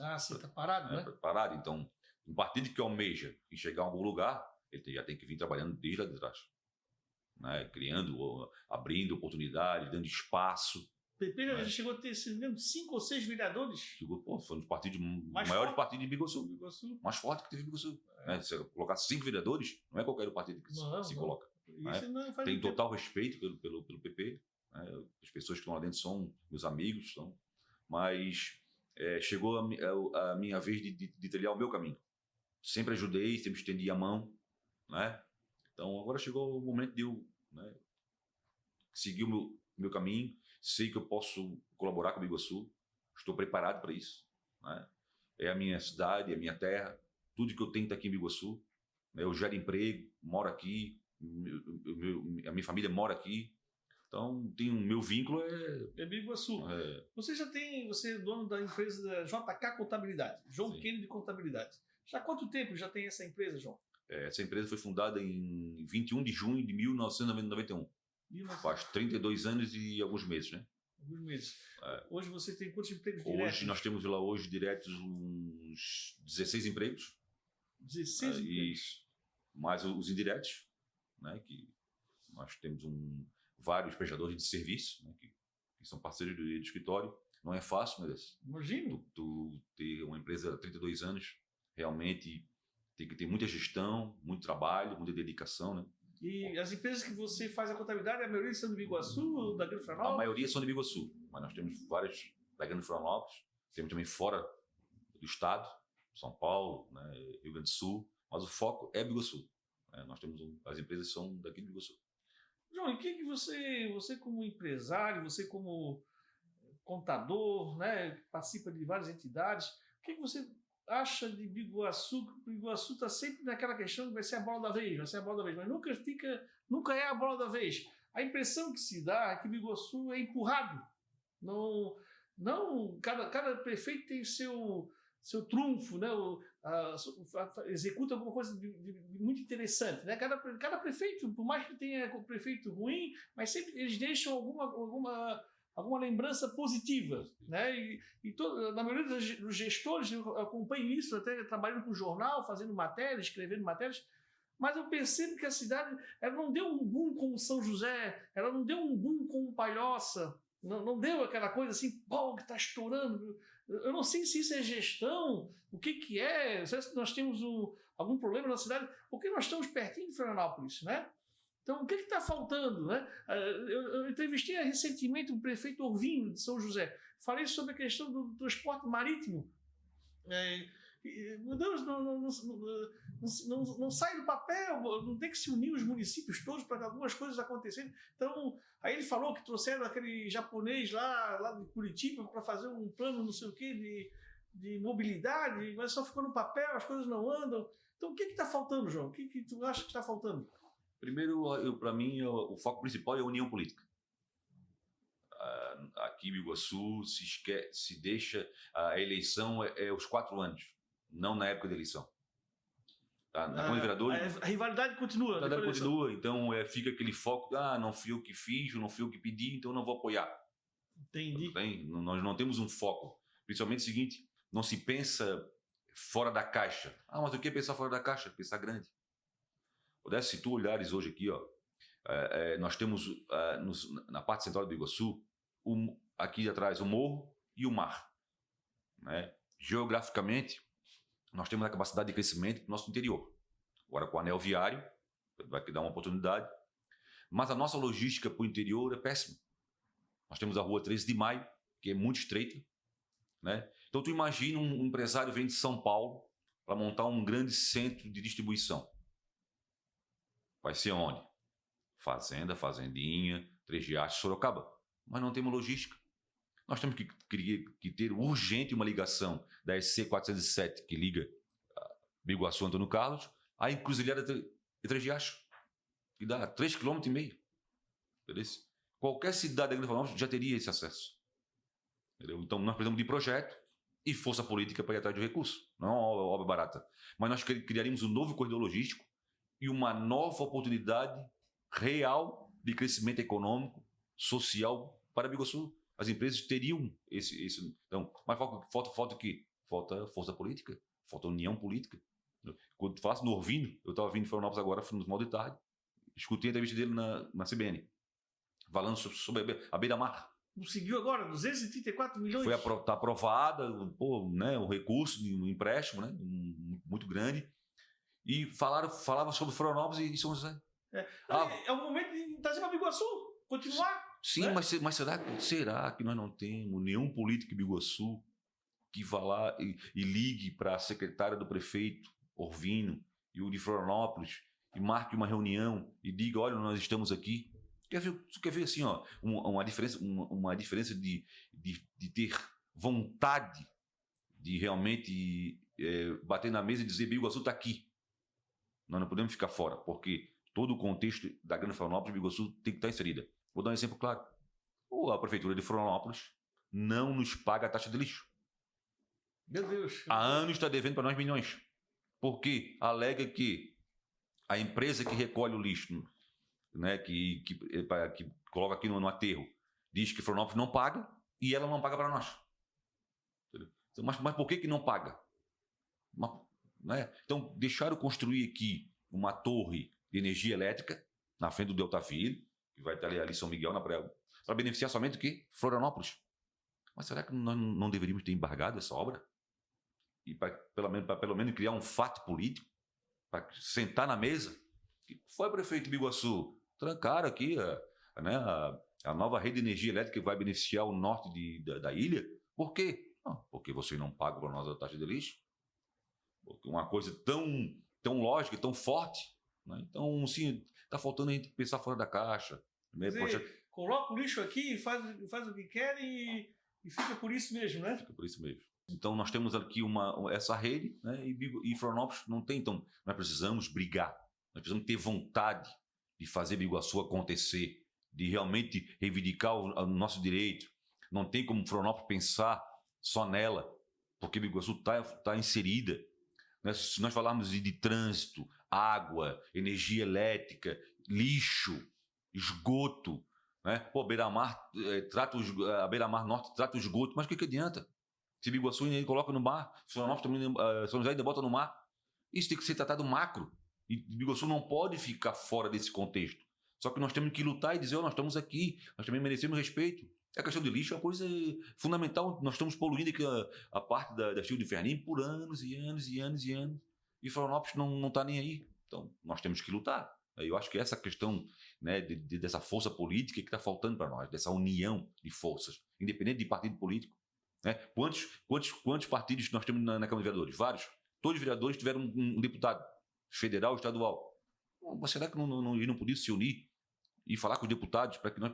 Ah, você está parado, né? Parado. Então, um partido que almeja e chegar a algum lugar, ele já tem que vir trabalhando desde lá de trás, né? Criando, abrindo oportunidades, dando espaço. O PP já chegou a ter 5 ou 6 vereadores. Foi um dos partidos maiores partidos de Biguaçu. Mais forte que teve Biguaçu. Né? Se você colocar 5 vereadores, não é qualquer partido que se coloca. Né? Tem total respeito pelo PP. Né? As pessoas que estão lá dentro são meus amigos, mas chegou a minha vez de trilhar o meu caminho. Sempre ajudei, sempre estendi a mão, né? Então agora chegou o momento de eu, né, seguir o meu caminho. Sei que eu posso colaborar com o Biguaçu, estou preparado para isso, né? É a minha cidade, é a minha terra, tudo que eu tenho está aqui em Biguaçu, né? Eu gero emprego, moro aqui, a minha família mora aqui. Então, o meu vínculo é Biguaçu. Você é dono da empresa JK Contabilidade, João Kennedy Contabilidade. Já há quanto tempo já tem essa empresa, João? Essa empresa foi fundada em 21 de junho de 1991. Faz 32 anos e alguns meses, né? Alguns meses. Hoje você tem quantos empregos diretos? Hoje nós temos lá diretos uns 16 empregos. 16 empregos? Isso. Mais os indiretos, né? Que nós temos vários prestadores de serviço, né, que são parceiros do escritório. Não é fácil, meu Deus. Imagino. Tu ter uma empresa há 32 anos, realmente tem que ter muita gestão, muito trabalho, muita dedicação, né? E as empresas que você faz a contabilidade, a maioria são do Biguaçu, da Grande Florianópolis? A maioria são de Biguaçu, mas nós temos várias da Grande Florianópolis, temos também fora do estado, São Paulo, né, Rio Grande do Sul, mas o foco é Biguaçu. Nós temos as empresas são daqui de Biguaçu. João, e o que você como empresário, você como contador, né, participa de várias entidades, o que você acha de Biguaçu? Biguaçu está sempre naquela questão que vai ser a bola da vez, mas nunca é a bola da vez. A impressão que se dá é que Biguaçu é empurrado. Cada prefeito tem seu trunfo, né? Executa alguma coisa de muito interessante, né? Cada prefeito, por mais que tenha um prefeito ruim, mas sempre eles deixam alguma lembrança positiva, né? Na maioria dos gestores, eu acompanho isso, até trabalhando com jornal, fazendo matérias, escrevendo matérias, mas eu percebo que a cidade ela não deu um boom como São José, ela não deu um boom como Palhoça, não deu aquela coisa assim, pô, que está estourando. Eu não sei se isso é gestão, o que é, se nós temos algum problema na cidade, porque nós estamos pertinho de Florianópolis, né? Então, o que está faltando, né? Eu entrevistei recentemente o prefeito Orvinho de São José. Falei sobre a questão do transporte marítimo. Meu Deus, não sai do papel, não tem que se unir os municípios todos para algumas coisas acontecerem. Então, aí ele falou que trouxeram aquele japonês lá de Curitiba para fazer um plano não sei o quê de mobilidade, mas só ficou no papel, as coisas não andam. Então, o que está faltando, João? O que tu acha que está faltando? Primeiro, para mim, o foco principal é a união política. Aqui em Biguaçu se deixa a eleição os 4 anos, não na época da eleição. Na Câmara de Vereadores. A rivalidade continua. A rivalidade continua, então fica aquele foco, não fui eu que fiz, não fui eu que pedi, então não vou apoiar. Entendi. Nós não temos um foco. Principalmente o seguinte, não se pensa fora da caixa. Mas o que é pensar fora da caixa? Pensar grande. Se tu olhares hoje aqui, nós temos na parte central do Biguaçu, aqui atrás o morro e o mar. Né? Geograficamente, nós temos a capacidade de crescimento do nosso interior. Agora, com o anel viário, vai dar uma oportunidade. Mas a nossa logística para o interior é péssima. Nós temos a rua 13 de Maio, que é muito estreita. Né? Então, tu imagina um empresário vem de São Paulo para montar um grande centro de distribuição. Vai ser onde? Fazenda, Fazendinha, Três Riachos, Sorocaba. Mas não temos logística. Nós temos que ter urgente uma ligação da SC 407, que liga Biguaçu Antônio Carlos, à encruzilhada de Três Riachos, que dá 3,5 km. Entendeu? Qualquer cidade da Grande Florianópolis já teria esse acesso. Entendeu? Então, nós precisamos de projeto e força política para ir atrás de recursos. Não é uma obra barata. Mas nós criaríamos um novo corredor logístico e uma nova oportunidade real de crescimento econômico, social para Biguaçu. As empresas teriam esse. Então, mas falta o quê? Falta força política, falta união política. Quando tu falasse no Orvino, eu estava vindo de Florianópolis agora, no final de tarde, escutei a entrevista dele na CBN, falando sobre a beira-mar. Conseguiu agora 234 milhões? Está aprovada, né, o recurso de um empréstimo, né, muito grande. E falava sobre Florianópolis e São José. É o momento de trazer para Biguaçu, continuar. Sim, né? mas será que nós não temos nenhum político em Biguaçu que vá lá e ligue para a secretária do prefeito, Orvino, e o de Florianópolis, e marque uma reunião e diga, olha, nós estamos aqui. Quer ver assim, uma diferença de ter vontade de realmente bater na mesa e dizer, Biguaçu está aqui. Nós não podemos ficar fora, porque todo o contexto da Grande Florianópolis, Biguaçu, tem que estar inserida. Vou dar um exemplo claro. A Prefeitura de Florianópolis não nos paga a taxa de lixo. Meu Deus. Há anos está devendo para nós milhões. Porque alega que a empresa que recolhe o lixo, né, que coloca aqui no aterro, diz que Florianópolis não paga e ela não paga para nós. Mas por que não paga? Né? Então, deixaram construir aqui uma torre de energia elétrica na frente do Delta Filho, que vai estar ali em São Miguel, na praia, para beneficiar somente o quê? Florianópolis. Mas será que nós não deveríamos ter embargado essa obra? E para pelo menos criar um fato político, para sentar na mesa? Foi, prefeito de Biguaçu, trancaram aqui a nova rede de energia elétrica que vai beneficiar o norte da ilha. Por quê? Porque você não paga para nós a taxa de lixo. Porque uma coisa tão lógica, tão forte. Né? Então, sim, está faltando a gente pensar fora da caixa. Né? Coloca o lixo aqui, faz o que quer e fica por isso mesmo, né? Fica por isso mesmo. Então, nós temos aqui essa rede, né? E Florianópolis não tem. Então, nós precisamos brigar. Nós precisamos ter vontade de fazer Biguaçu acontecer, de realmente reivindicar o nosso direito. Não tem como Florianópolis pensar só nela, porque Biguaçu está inserida. Né? Se nós falarmos de trânsito, água, energia elétrica, lixo, esgoto, né? Beira-Mar a Beira-Mar Norte trata o esgoto, mas o que adianta? Se Biguaçu ainda coloca no mar, Florianópolis também, São José ainda bota no mar. Isso tem que ser tratado macro. E Biguaçu não pode ficar fora desse contexto. Só que nós temos que lutar e dizer, nós estamos aqui, nós também merecemos respeito. A questão de lixo é uma coisa fundamental. Nós estamos poluindo aqui a parte da Rio de Fernim por anos e anos e anos e anos. E Florianópolis não está nem aí. Então, nós temos que lutar. Eu acho que essa questão, né, dessa força política que está faltando para nós, dessa união de forças, independente de partido político. Né? Quantos partidos nós temos na Câmara de Vereadores? Vários. Todos os vereadores tiveram um deputado, federal, estadual. Mas será que eles não podiam se unir e falar com os deputados para que nós,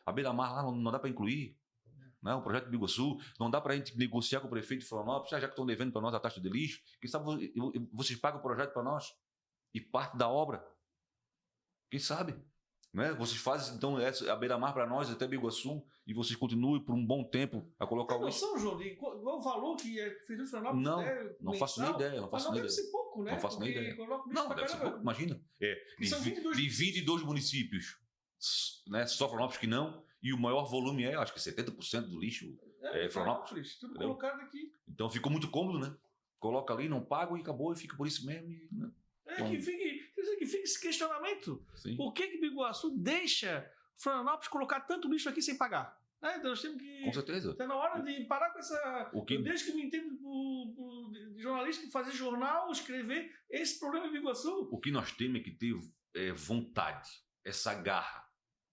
a Beira-Mar lá não dá para incluir, né? O projeto de Biguaçu, não dá para a gente negociar com o prefeito de Florianópolis, já que estão devendo para nós a taxa de lixo, quem sabe vocês pagam o projeto para nós e parte da obra, quem sabe? Né? Vocês fazem, então, a beira-mar para nós até Biguaçu e vocês continuem por um bom tempo a colocar Tem o lixo. noção, João, de qual o valor que é feito em Florianópolis? Não faço nem ideia. Mas não deve ser pouco, né? Não faço nem Porque ideia. coloca o lixo Não, pra deve ser caramba. pouco, imagina. São 22 De 22 municípios, né? Só Florianópolis que não, e o maior volume acho que 70% do lixo é Florianópolis. Tudo Entendeu? colocado aqui. Então ficou muito cômodo, né? Coloca ali, não pago e acabou, e fica por isso mesmo. Né? Então, Que fique esse questionamento. sim. Por que Biguaçu deixa Florianópolis colocar tanto lixo aqui sem pagar? Então nós temos que... Com certeza. Está na hora de parar com essa... Eu, desde que me entendo de jornalista, fazer jornal, escrever, esse problema em Biguaçu. O que nós temos é que ter vontade, essa garra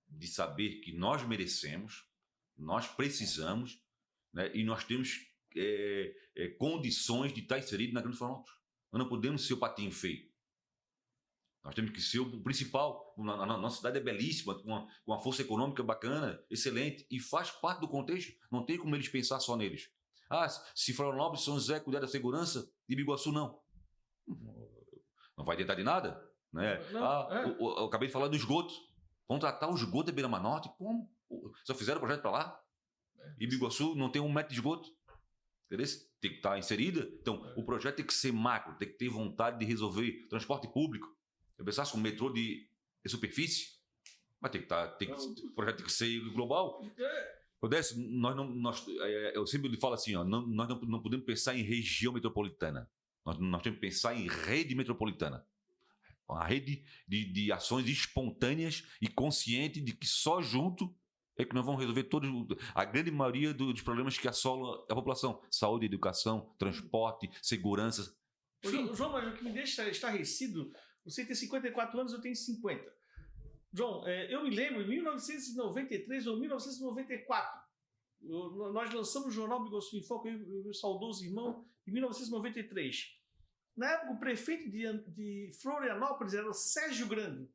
de saber que nós merecemos, nós precisamos, né, e nós temos condições de estar inserido na Grande Florianópolis. Nós não podemos ser o patinho feio. Nós temos que ser o principal. A nossa cidade é belíssima, com uma força econômica bacana, excelente, e faz parte do contexto. Não tem como eles pensar só neles. Se Florianópolis e São José cuidar da segurança, e Biguaçu não. Não vai adiantar de nada. Né? Eu acabei de falar do esgoto. Vão tratar o esgoto da Beira-Mar Norte como? Só fizeram o projeto para lá. E Biguaçu não tem 1 metro de esgoto. Entendeu? Tem que estar inserida. Então, o projeto tem que ser macro, tem que ter vontade de resolver transporte público. Eu pensasse um metrô de superfície, mas o projeto tem que ser global. Odécio, eu sempre falo assim, nós não podemos pensar em região metropolitana. Nós temos que pensar em rede metropolitana. Uma rede de ações espontâneas e consciente de que só junto é que nós vamos resolver a grande maioria dos problemas que assolam a população. Saúde, educação, transporte, segurança. João, mas o que me deixa estarrecido, você tem 54 anos, eu tenho 50. João, eu me lembro, em 1993 ou 1994, nós lançamos o jornal Biguaçu em Foco, eu e o saudoso irmão, em 1993. Na época, o prefeito de Florianópolis era o Sérgio Grande.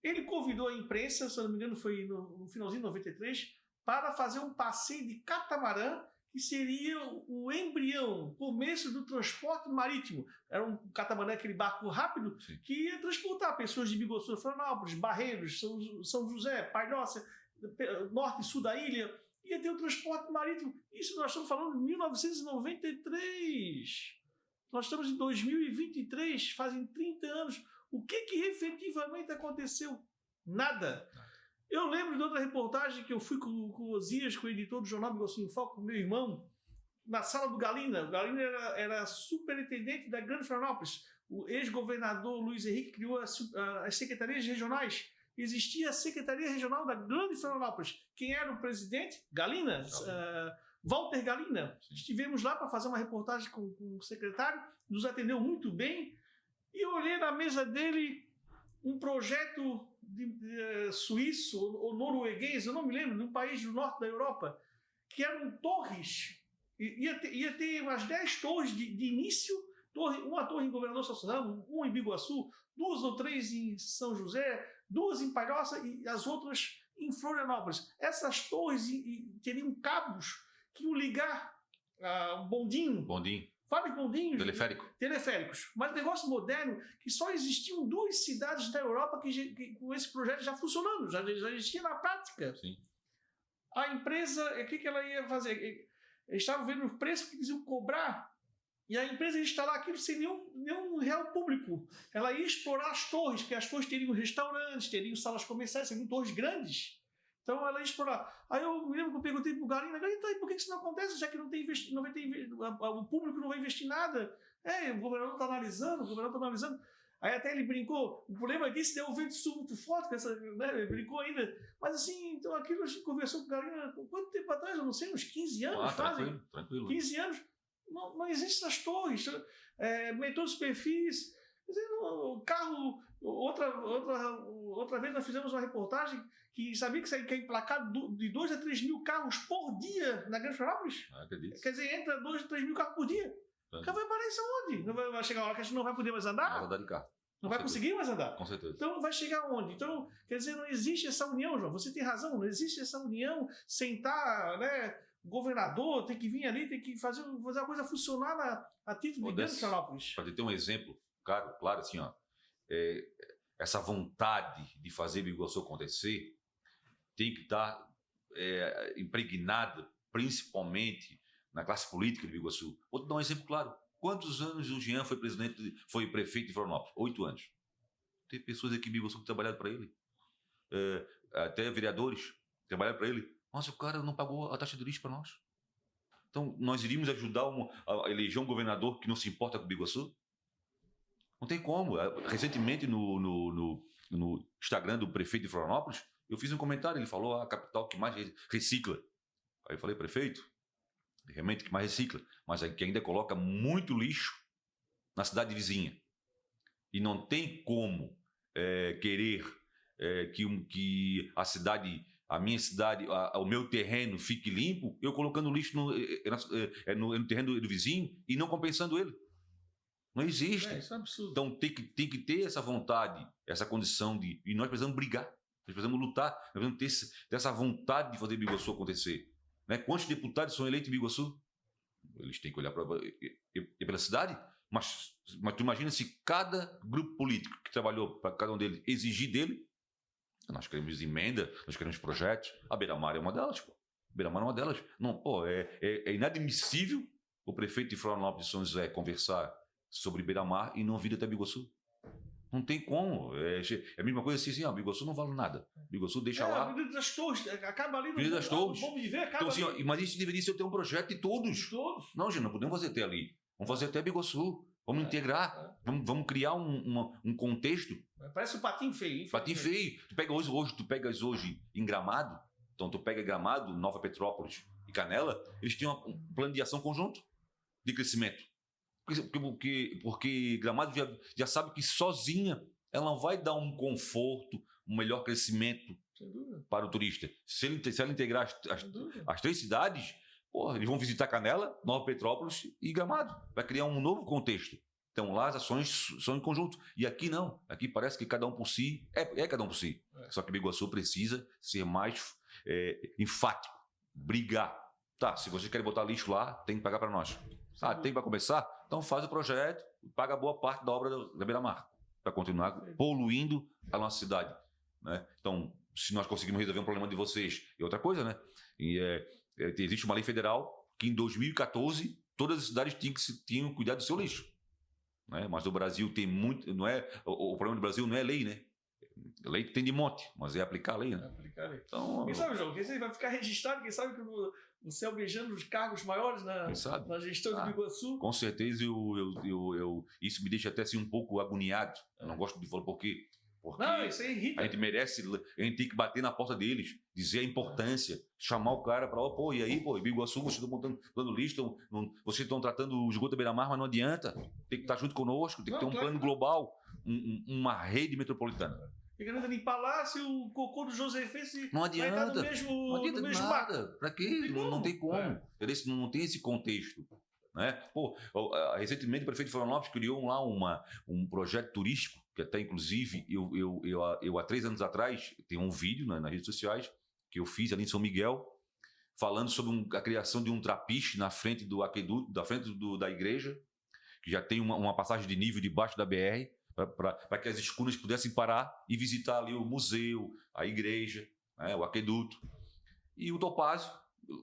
Ele convidou a imprensa, se não me engano foi no finalzinho de 93, para fazer um passeio de catamarã, que seria o embrião, o começo do transporte marítimo. Era um catamarã, aquele barco rápido, sim, que ia transportar pessoas de Biguaçu, Florianópolis, Barreiros, São José, Palhoça, norte e sul da ilha. Ia ter o transporte marítimo. Isso nós estamos falando de 1993. Nós estamos em 2023, fazem 30 anos. O que efetivamente aconteceu? Nada. Eu lembro de outra reportagem que eu fui com o Osias, com o editor do jornal Biguaçu em Foco, com meu irmão, na sala do Galina. O Galina era superintendente da Grande Florianópolis. O ex-governador Luiz Henrique criou as secretarias regionais. Existia a Secretaria Regional da Grande Florianópolis. Quem era o presidente? Galina. Walter Galina. Estivemos lá para fazer uma reportagem com o secretário, nos atendeu muito bem, e eu olhei na mesa dele um projeto suíço ou norueguês, eu não me lembro, de um país do norte da Europa, que eram torres, ia ter umas 10 torres de início, uma torre em Governador Celso, uma em Biguaçu, 2 ou 3 em São José, 2 em Palhoça e as outras em Florianópolis. Essas torres teriam cabos que iam ligar bondinho. Vários bondinhos. Teleféricos. Mas negócio moderno, que só existiam 2 cidades da Europa que com esse projeto já funcionando, já existia na prática. Sim. A empresa, o que ela ia fazer? Eles estavam vendo o preço que eles iam cobrar, e a empresa ia instalar aquilo sem nenhum real público. Ela ia explorar as torres, porque as torres teriam restaurantes, teriam salas comerciais, seriam torres grandes. Então ela ia explorar. Aí eu me lembro que eu perguntei para o Galina, por que isso não acontece, já que não vai ter o público não vai investir nada? O governador está analisando. Aí até ele brincou, o problema aqui é se der um vento sul muito forte, ele brincou ainda. Mas assim, então aquilo a gente conversou com o Galina, quanto tempo atrás? Eu não sei, uns 15 anos. Tranquilo. 15 anos. Não existem as torres, metrô de superfície. Quer dizer, o carro. Outra vez nós fizemos uma reportagem que sabia que ia emplacar de 2 a 3 mil carros por dia na Grande Florianópolis. Quer dizer, entra 2 a 3 mil carros por dia. O carro vai parar isso aonde? Vai chegar uma hora que a gente não vai poder mais andar? Vai andar de carro. Não vai conseguir mais andar. Com certeza. Então vai chegar onde? Então, quer dizer, não existe essa união, João. Você tem razão, não existe essa união. Sentar, governador tem que vir ali, tem que fazer a coisa funcionar a título de Grande Florianópolis. Para ter um exemplo, claro assim, essa vontade de fazer Biguaçu acontecer tem que estar impregnada principalmente na classe política de Biguaçu. Vou te dar um exemplo claro. Quantos anos o Jean foi prefeito de Florianópolis? 8 anos. Tem pessoas aqui em Biguaçu que trabalharam para ele. Até vereadores trabalharam para ele. Mas o cara não pagou a taxa de lixo para nós. Então, nós iríamos ajudar a eleger um governador que não se importa com o Biguaçu? Não tem como. Recentemente, no Instagram do prefeito de Florianópolis, eu fiz um comentário, ele falou a capital que mais recicla. Aí eu falei, prefeito, realmente que mais recicla, mas que ainda coloca muito lixo na cidade vizinha. E não tem como querer que a minha cidade, o meu terreno fique limpo, eu colocando lixo no terreno do vizinho e não compensando ele. Não existe. Isso é absurdo. Então tem que ter essa vontade, essa condição e nós precisamos brigar, nós precisamos lutar, nós precisamos ter essa vontade de fazer Biguaçu acontecer. Né? Quantos deputados são eleitos em Biguaçu? Eles têm que olhar pela cidade, mas tu imagina se cada grupo político que trabalhou para cada um deles exigir dele. Nós queremos emenda, nós queremos projetos. A Beira-Mar é uma delas, pô. Beira-Mar é uma delas. Não, pô, é inadmissível o prefeito de Florianópolis de São José conversar sobre Beira-Mar e não vir até Biguaçu. Não tem como. É a mesma coisa assim, Biguaçu não vale nada. Biguaçu deixa lá. A Avenida das Torres, acaba ali. Avenida das Torres. Vamos viver, acaba então, ali. Mas isso deveria ser ter um projeto de todos. Não, gente, não podemos fazer até ali. Vamos fazer até Biguaçu. Vamos integrar. Vamos criar um contexto. Parece um patinho feio, hein? Patinho feio. Tu pegas hoje em Gramado, então tu pega Gramado, Nova Petrópolis e Canela, eles têm um plano de ação conjunto de crescimento. Porque Gramado já sabe que sozinha ela não vai dar um conforto, um melhor crescimento para o turista. Se ela integrar as 3 cidades, eles vão visitar Canela, Nova Petrópolis e Gramado. Vai criar um novo contexto. Então lá as ações são em conjunto. E aqui não. Aqui parece que cada um por si. Cada um por si. Só que Biguaçu precisa ser mais enfático. Brigar. Tá, se vocês querem botar lixo lá, tem que pagar para nós. Tem para começar? Então faz o projeto e paga boa parte da obra da Beira-Mar. Para continuar poluindo a nossa cidade. Né? Então, se nós conseguimos resolver um problema de vocês. E outra coisa, né? Existe uma lei federal que em 2014 todas as cidades tinham que cuidar do seu lixo. Né? Mas o Brasil tem muito. O problema do Brasil não é lei, né? Lei tem de monte, mas é aplicar a lei, né? Aplicar a lei. Então, quem sabe, João? Quem sabe vai ficar registrado, quem sabe que você almejando os cargos maiores na gestão de Biguaçu. Com certeza, isso me deixa até assim um pouco agoniado. Eu não gosto de falar porque não, isso aí irrita. A gente tem que bater na porta deles, dizer a importância, chamar o cara para, e aí, Biguaçu, vocês estão montando lixo, vocês estão tratando o esgoto da Beira-Mar, mas não adianta. Tem que estar junto conosco, tem que ter um plano global, uma rede metropolitana. Fica andando em palácio, o cocô do José Fesse não adianta, vai estar não adianta no mesmo nada. Para quê? Não tem como. Não tem esse contexto. Né? Recentemente o prefeito de Florianópolis criou lá um projeto turístico, que até inclusive eu há 3 anos atrás, tem um vídeo nas redes sociais que eu fiz ali em São Miguel, falando sobre a criação de um trapiche na frente do aqueduto, da frente da igreja, que já tem uma passagem de nível debaixo da BR, para que as escunas pudessem parar e visitar ali o museu, a igreja, né, o aqueduto. E o Topázio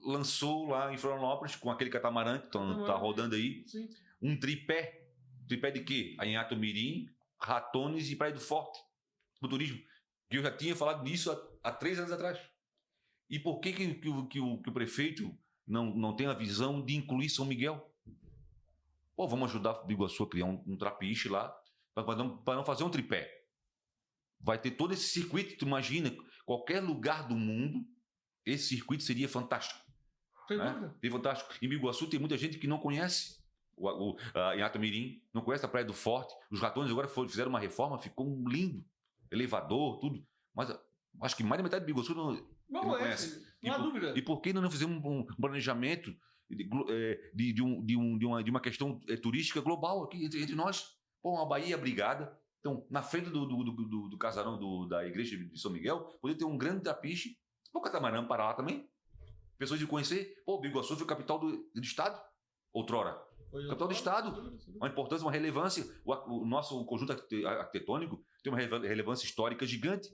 lançou lá em Florianópolis, com aquele catamarã que está rodando aí, sim, um tripé. Tripé de quê? Anhangato Mirim, Ratones e Praia do Forte, do turismo. Que eu já tinha falado nisso há 3 anos atrás. E por que o prefeito não tem a visão de incluir São Miguel? Vamos ajudar o Biguaçu a criar um trapiche lá, para não fazer um tripé. Vai ter todo esse circuito, tu imagina, qualquer lugar do mundo, esse circuito seria fantástico. Né? Fantástico. Em Biguaçu tem muita gente que não conhece Anhangato Mirim, não conhece a Praia do Forte. Os Ratones agora fizeram uma reforma, ficou lindo. Elevador, tudo. Mas acho que mais da metade de Biguaçu não conhece. Não há dúvida. E por que não fizemos um planejamento de uma questão turística global aqui entre nós? Uma Bahia brigada. Então, na frente do casarão da igreja de São Miguel, poderia ter um grande trapiche. O catamarã para lá também. Pessoas de conhecer. Biguaçu foi capital do estado. Outrora. Capital do Estado. Uma importância, uma relevância. O nosso conjunto arquitetônico tem uma relevância histórica gigante.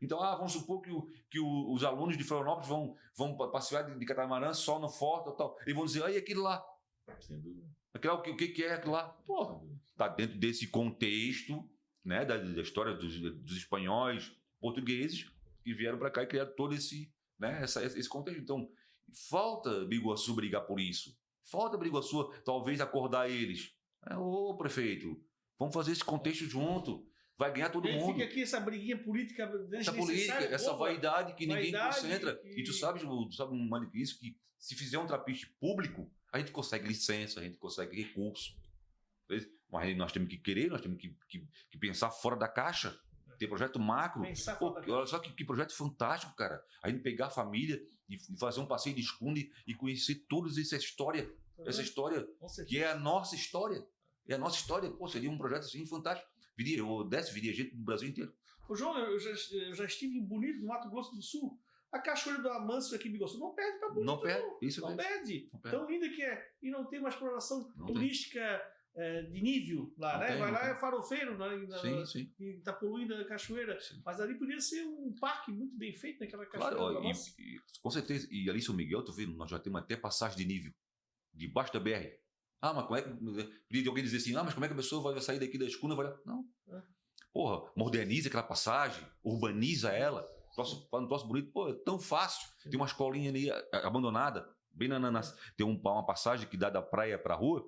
Então, vamos supor que os alunos de Florianópolis vão passear de catamarã só no forte e tal. E vão dizer, aí aquilo lá. Aquilo lá, o que é aquilo lá? Porra, está dentro desse contexto, né, da história dos espanhóis, portugueses, que vieram para cá e criaram todo esse contexto. Então, falta Biguaçu brigar por isso. Falta Biguaçu, talvez, acordar eles. Ô, prefeito, vamos fazer esse contexto junto. Vai ganhar todo mundo. Fica aqui essa briguinha política desnecessária. Essa vaidade que ninguém concentra. E tu sabe mais do que isso, que se fizer um trapiche público, a gente consegue licença, a gente consegue recurso. Mas nós temos que querer, nós temos que pensar fora da caixa. Ter projeto macro. Olha só que projeto fantástico, cara. A gente pegar a família e fazer um passeio de esconde e conhecer toda essa história. Essa história que é a nossa história. É a nossa história. Pô, seria um projeto assim fantástico. Viria gente do Brasil inteiro. Ô, João, eu já estive em Bonito, no Mato Grosso do Sul. A Cachoeira do Amanso aqui em Biguaçu não perde para Bonito. Não perde, isso não mesmo. Perde. Tão linda que é. E não tem uma exploração turística de nível lá, né? Vai lá, é farofeiro, sim. E tá poluindo a cachoeira. Sim. Mas ali podia ser um parque muito bem feito naquela cachoeira. Claro, com certeza. E ali em São Miguel, tu vê, nós já temos até passagem de nível, debaixo da BR. Mas como é que. Podia alguém dizer assim, mas como é que a pessoa vai sair daqui da escuna e vai lá? Não. Porra, moderniza aquela passagem, urbaniza ela, faz um troço bonito. Pô, é tão fácil. Sim. Tem uma escolinha ali abandonada, bem tem uma passagem que dá da praia pra rua.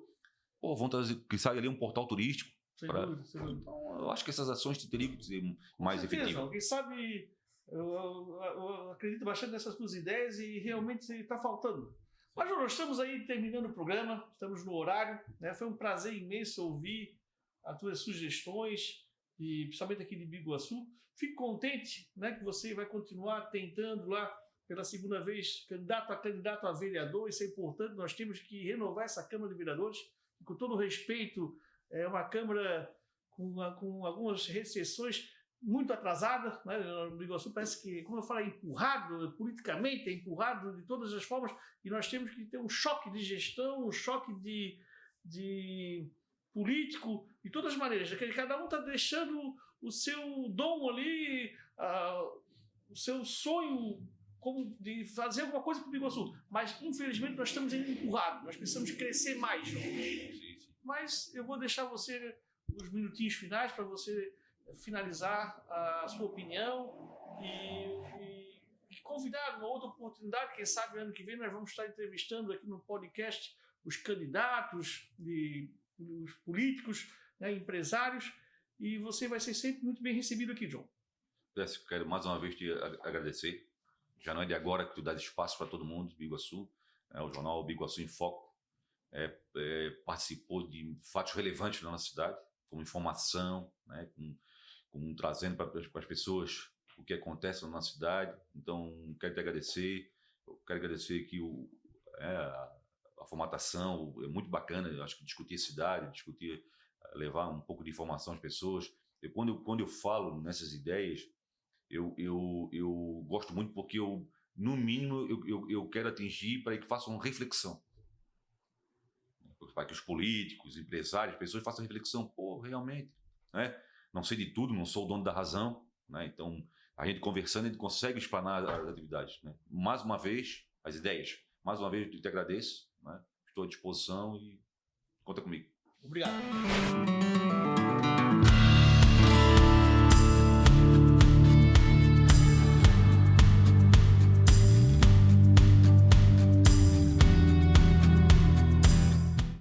Pô, vão trazer, que sai ali um portal turístico. Sem dúvida. Então, eu acho que essas ações teriam que ser mais efetivas. Quem sabe, eu acredito bastante nessas tuas ideias e realmente está faltando. Mas, João, nós estamos aí terminando o programa, estamos no horário, né? Foi um prazer imenso ouvir as tuas sugestões, e principalmente aqui de Biguaçu. Fico contente, né, que você vai continuar tentando lá pela segunda vez, candidato a vereador. Isso é importante, nós temos que renovar essa Câmara de Vereadores. Com todo respeito, é uma Câmara com algumas restrições muito atrasada, né? O Biguaçu parece que, como eu falei, é empurrado politicamente, é empurrado de todas as formas, e nós temos que ter um choque de gestão, um choque de político, de todas as maneiras. Cada um está deixando o seu dom ali, o seu sonho como de fazer alguma coisa para o Biguaçu, mas infelizmente nós estamos empurrados, nós precisamos crescer mais. Mas eu vou deixar você os minutinhos finais para você finalizar a sua opinião e convidar uma outra oportunidade. Quem sabe ano que vem nós vamos estar entrevistando aqui no podcast os candidatos, os políticos, né, empresários, e você vai ser sempre muito bem recebido aqui, João. Quero mais uma vez te agradecer. Já não é de agora que tu dá espaço para todo mundo, Biguaçu. O jornal Biguaçu em Foco participou de fatos relevantes na nossa cidade, com informação, né, trazendo para as pessoas o que acontece na nossa cidade. Então, quero te agradecer. Eu quero agradecer aqui a formatação, é muito bacana. Eu acho que discutir a cidade, levar um pouco de informação às pessoas. Quando eu falo nessas ideias, eu gosto muito porque no mínimo, eu quero atingir para que façam reflexão. Para que os políticos, empresários, pessoas façam reflexão. Pô, realmente, né? Não sei de tudo, não sou o dono da razão, né? Então, a gente conversando, a gente consegue explanar as atividades, né? Mais uma vez, as ideias. Mais uma vez, eu te agradeço, né? Estou à disposição e conta comigo. Obrigado.